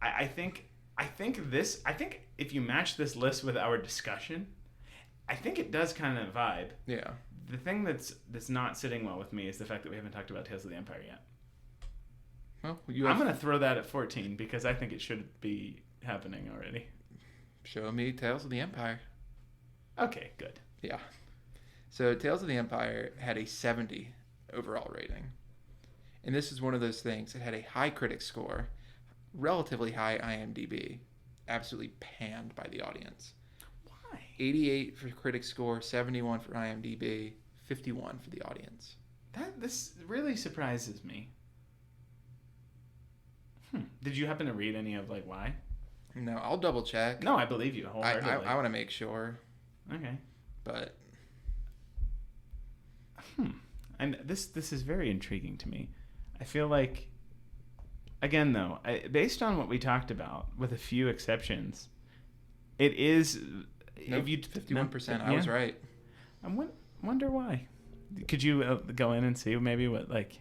I think if you match this list with our discussion, I think it does kind of vibe. Yeah. The thing that's not sitting well with me is the fact that we haven't talked about Tales of the Empire yet. Well, I'm going to throw that at 14 because I think it should be happening already. Show me Tales of the Empire. Okay, good. Yeah. So Tales of the Empire had a 70 overall rating. And this is one of those things. It had a high critic score, relatively high IMDb, absolutely panned by the audience. Why? 88 for critic score, 71 for IMDb, 51 for the audience. This really surprises me. Did you happen to read any of why? No, I'll double check. No, I believe you wholeheartedly. I want to make sure. Okay. But And this is very intriguing to me. I feel like, again, though, based on what we talked about, with a few exceptions, it is. Nope, if you 51%. I was right. I wonder why. Could you go in and see maybe what, like,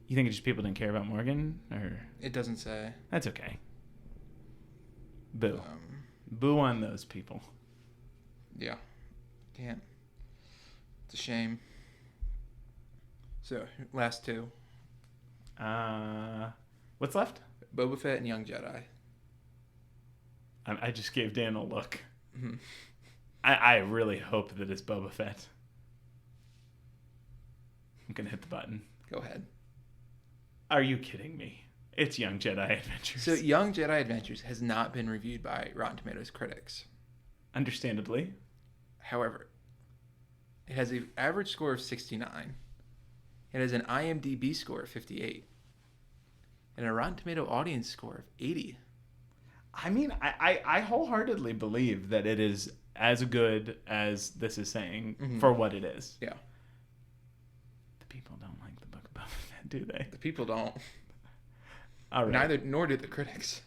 you think it's just people didn't care about Morgan, or It doesn't say. that's okay. Boo, boo on those people. Yeah, can't. It's a shame. So last two. What's left? Boba Fett and Young Jedi. I just gave Dan a look. Mm-hmm. I really hope that it's Boba Fett. I'm gonna hit the button. Go ahead. Are you kidding me? It's Young Jedi Adventures. So Young Jedi Adventures has not been reviewed by Rotten Tomatoes critics. Understandably. However, it has an average score of 69. It has an IMDb score of 58. And a Rotten Tomato audience score of 80. I mean, I wholeheartedly believe that it is as good as this is saying for what it is. Yeah. The people don't like the Book of Boba Fett, do they? The people don't. All right. Nor do the critics.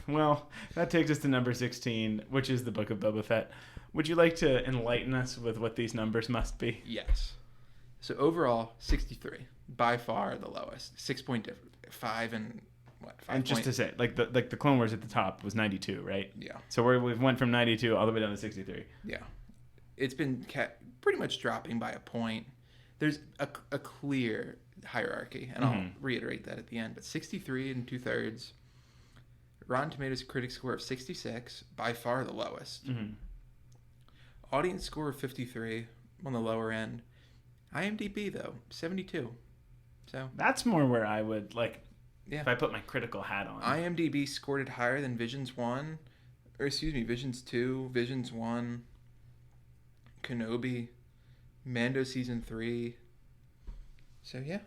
Well, that takes us to number 16, which is the Book of Boba Fett. Would you like to enlighten us with what these numbers must be? Yes. So overall, 63. By far the lowest. 6.5 and what? 5 and just to say, like the Clone Wars at the top was 92, right? Yeah. So we've went from 92 all the way down to 63. Yeah. It's been pretty much dropping by a point. There's a clear hierarchy, and I'll reiterate that at the end. But 63 and 2/3. Rotten Tomatoes critic score of 66, by far the lowest. Mm-hmm. Audience score of 53, on the lower end. IMDb, though, 72. So that's more where I would, like, yeah. if I put my critical hat on. IMDb scored it higher than Visions 2, Visions 1, Kenobi, Mando Season 3. So, yeah.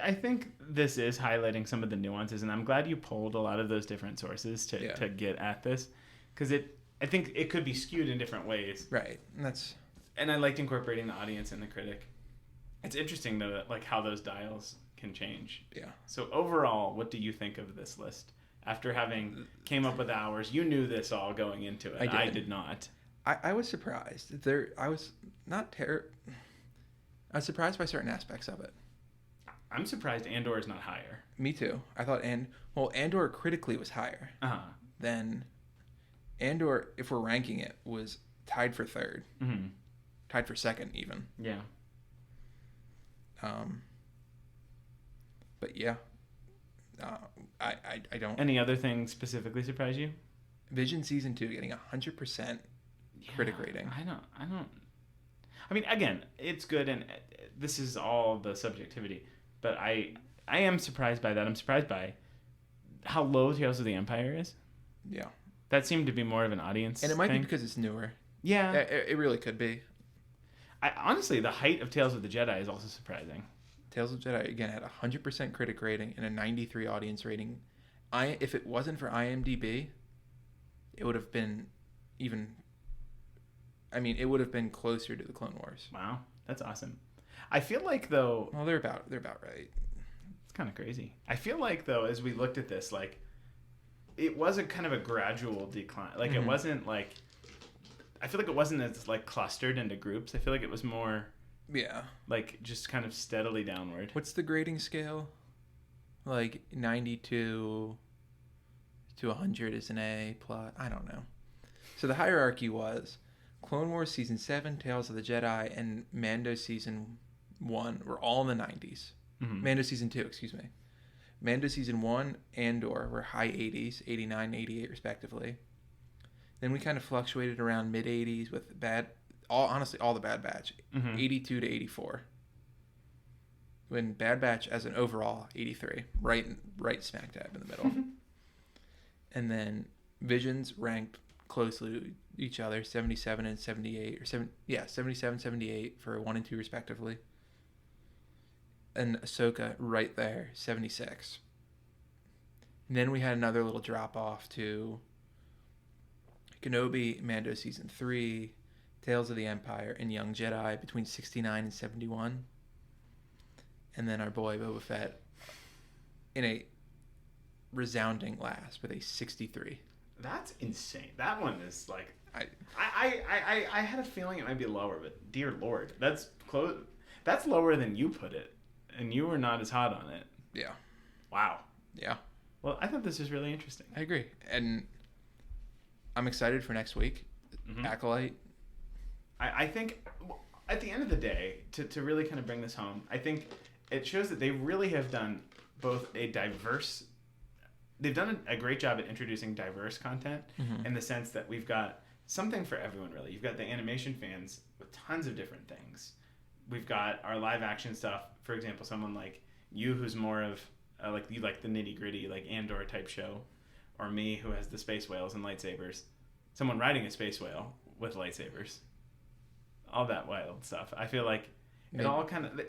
I think this is highlighting some of the nuances, and I'm glad you pulled a lot of those different sources to get at this, because I think it could be skewed in different ways. Right. And I liked incorporating the audience and the critic. It's interesting, though, that, like, how those dials can change. Yeah. So overall, what do you think of this list? After having came up with hours, you knew this all going into it. I did not. I was surprised. I was surprised by certain aspects of it. I'm surprised Andor is not higher. Me too. I thought Andor critically was higher. Then Andor, if we're ranking it, was tied for third. Mm-hmm. Tied for second, even. Yeah. But yeah. I don't. Any other thing specifically surprise you? Vision Season 2 getting 100% critic rating. I don't. I mean, again, it's good, and this is all the subjectivity. But I am surprised by that. I'm surprised by how low Tales of the Empire is. Yeah. That seemed to be more of an audience And it might thing. be because it's newer. Yeah. It really could be. Honestly, the height of Tales of the Jedi is also surprising. Tales of the Jedi, again, had 100% critic rating and a 93 audience rating. If it wasn't for IMDb, it would have been even... I mean, it would have been closer to the Clone Wars. Wow. That's awesome. I feel like, though... Well, they're about right. It's kind of crazy. I feel like, though, as we looked at this, like, it was a kind of a gradual decline. Like, it wasn't, like... I feel like it wasn't as, like, clustered into groups. I feel like it was more... Yeah. Like, just kind of steadily downward. What's the grading scale? Like, 92 to 100 is an A plus. I don't know. So the hierarchy was Clone Wars Season 7, Tales of the Jedi, and Mando Season 1 were all in the 90s. Mm-hmm. Mando Season 2, excuse me. Mando Season 1, Andor were high 80s, 89, 88 respectively. Then we kind of fluctuated around mid 80s with all the Bad Batch, 82 to 84. When Bad Batch as an overall 83, right smack dab in the middle. And then Visions ranked closely to each other, 77 and 78 77, 78 for 1 and 2 respectively. And Ahsoka right there, 76. And then we had another little drop off to Kenobi, Mando Season 3, Tales of the Empire, and Young Jedi between 69 and 71. And then our boy Boba Fett in a resounding last with a 63. That's insane. That one is like I had a feeling it might be lower, but dear Lord, that's close. That's lower than you put it, and you were not as hot on it. Yeah. Wow. Yeah. Well, I thought this was really interesting. I agree, and I'm excited for next week. Mm-hmm. Acolyte. I think at the end of the day, to really kind of bring this home, I think it shows that they really have done both a diverse. They've done a great job at introducing diverse content in the sense that we've got something for everyone, really. You've got the animation fans with tons of different things. We've got our live action stuff. For example, someone like you who's more of like you like the nitty gritty, like Andor type show, or me who has the space whales and lightsabers. Someone riding a space whale with lightsabers. All that wild stuff. I feel like it all kind of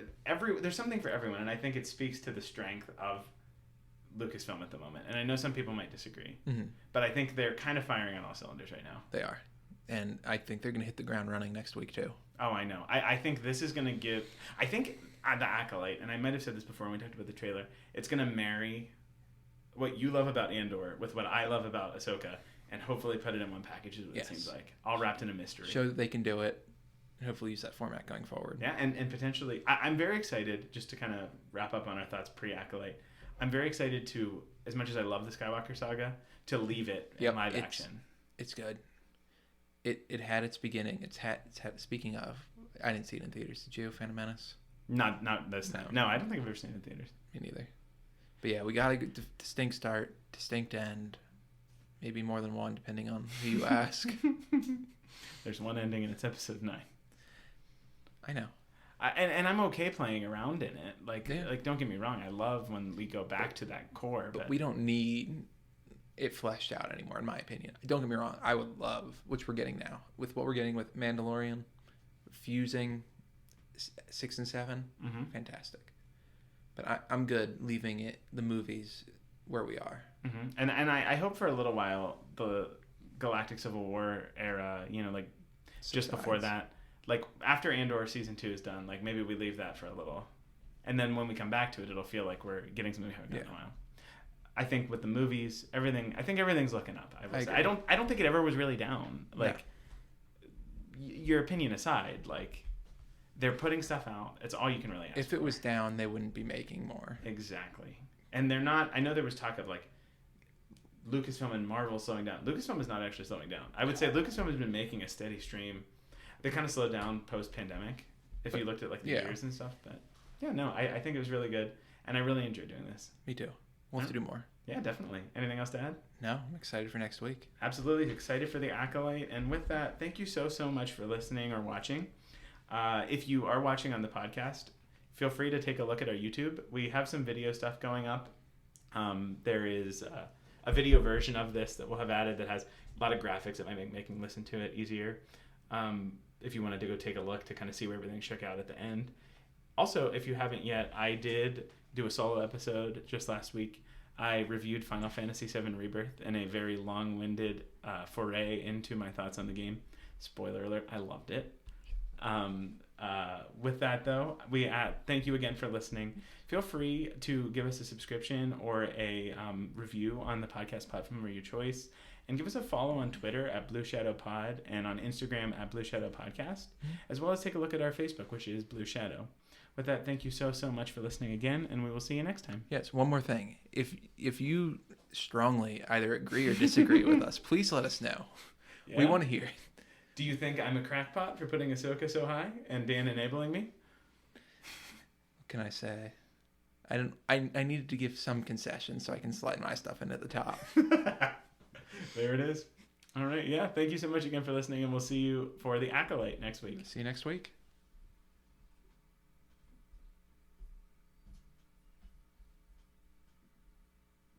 there's something for everyone, and I think it speaks to the strength of Lucasfilm at the moment. And I know some people might disagree, but I think they're kind of firing on all cylinders right now. They are, and I think they're going to hit the ground running next week too. Oh, I know. I think this is going to give. I think the Acolyte, and I might have said this before when we talked about the trailer. It's going to marry what you love about Andor with what I love about Ahsoka, and hopefully put it in one package. Is what it seems like, all wrapped in a mystery. Show that they can do it. And hopefully use that format going forward. Yeah, and potentially, I'm very excited, just to kind of wrap up on our thoughts pre-Acolyte, I'm very excited to, as much as I love the Skywalker saga, to leave it in live action. It's good. It had its beginning. It's had. Speaking of, I didn't see it in theaters. Did you, Phantom Menace? Not this time. No, I don't think I've ever seen it in theaters. Me neither. But yeah, we got a distinct start, distinct end, maybe more than one, depending on who you ask. There's one ending, and it's episode 9. I know. And I'm okay playing around in it. Like don't get me wrong. I love when we go back to that core. But we don't need it fleshed out anymore, in my opinion. Don't get me wrong. I would love, which we're getting now, with what we're getting with Mandalorian, fusing 6 and 7. Fantastic. But I'm good leaving the movies where we are. And I hope for a little while, the Galactic Civil War era, like just before that, like after Andor season 2 is done, like maybe we leave that for a little, and then when we come back to it, it'll feel like we're getting something we haven't done in a while. I think with the movies, everything's looking up. I don't think it ever was really down. Like your opinion aside, like they're putting stuff out. It's all you can really ask. If it was down, they wouldn't be making more. Exactly, and they're not. I know there was talk of like Lucasfilm and Marvel slowing down. Lucasfilm is not actually slowing down. I would say Lucasfilm has been making a steady stream. They kind of slowed down post-pandemic, if you looked at like the years and stuff. But yeah, no, I think it was really good, and I really enjoyed doing this. Me too. We'll have to do more. Yeah, definitely. Anything else to add? No, I'm excited for next week. Absolutely excited for the Acolyte. And with that, thank you so much for listening or watching. If you are watching on the podcast, feel free to take a look at our YouTube. We have some video stuff going up. There is a video version of this that we'll have added that has a lot of graphics that might make making listen to it easier. If you wanted to go take a look to kind of see where everything shook out at the end. Also, if you haven't yet, I did do a solo episode just last week. I reviewed Final Fantasy VII Rebirth in a very long-winded foray into my thoughts on the game. Spoiler alert, I loved it. With that, though, we thank you again for listening. Feel free to give us a subscription or a review on the podcast platform of your choice. And give us a follow on Twitter at Blue Shadow Pod and on Instagram at Blue Shadow Podcast, as well as take a look at our Facebook, which is Blue Shadow. With that, thank you so much for listening again, and we will see you next time. Yes, one more thing. If you strongly either agree or disagree with us, please let us know. Yeah. We want to hear it. Do you think I'm a crackpot for putting Ahsoka so high and Dan enabling me? What can I say? I needed to give some concession so I can slide my stuff into the top. There it is. All right. Yeah. Thank you so much again for listening, and we'll see you for the Acolyte next week. See you next week.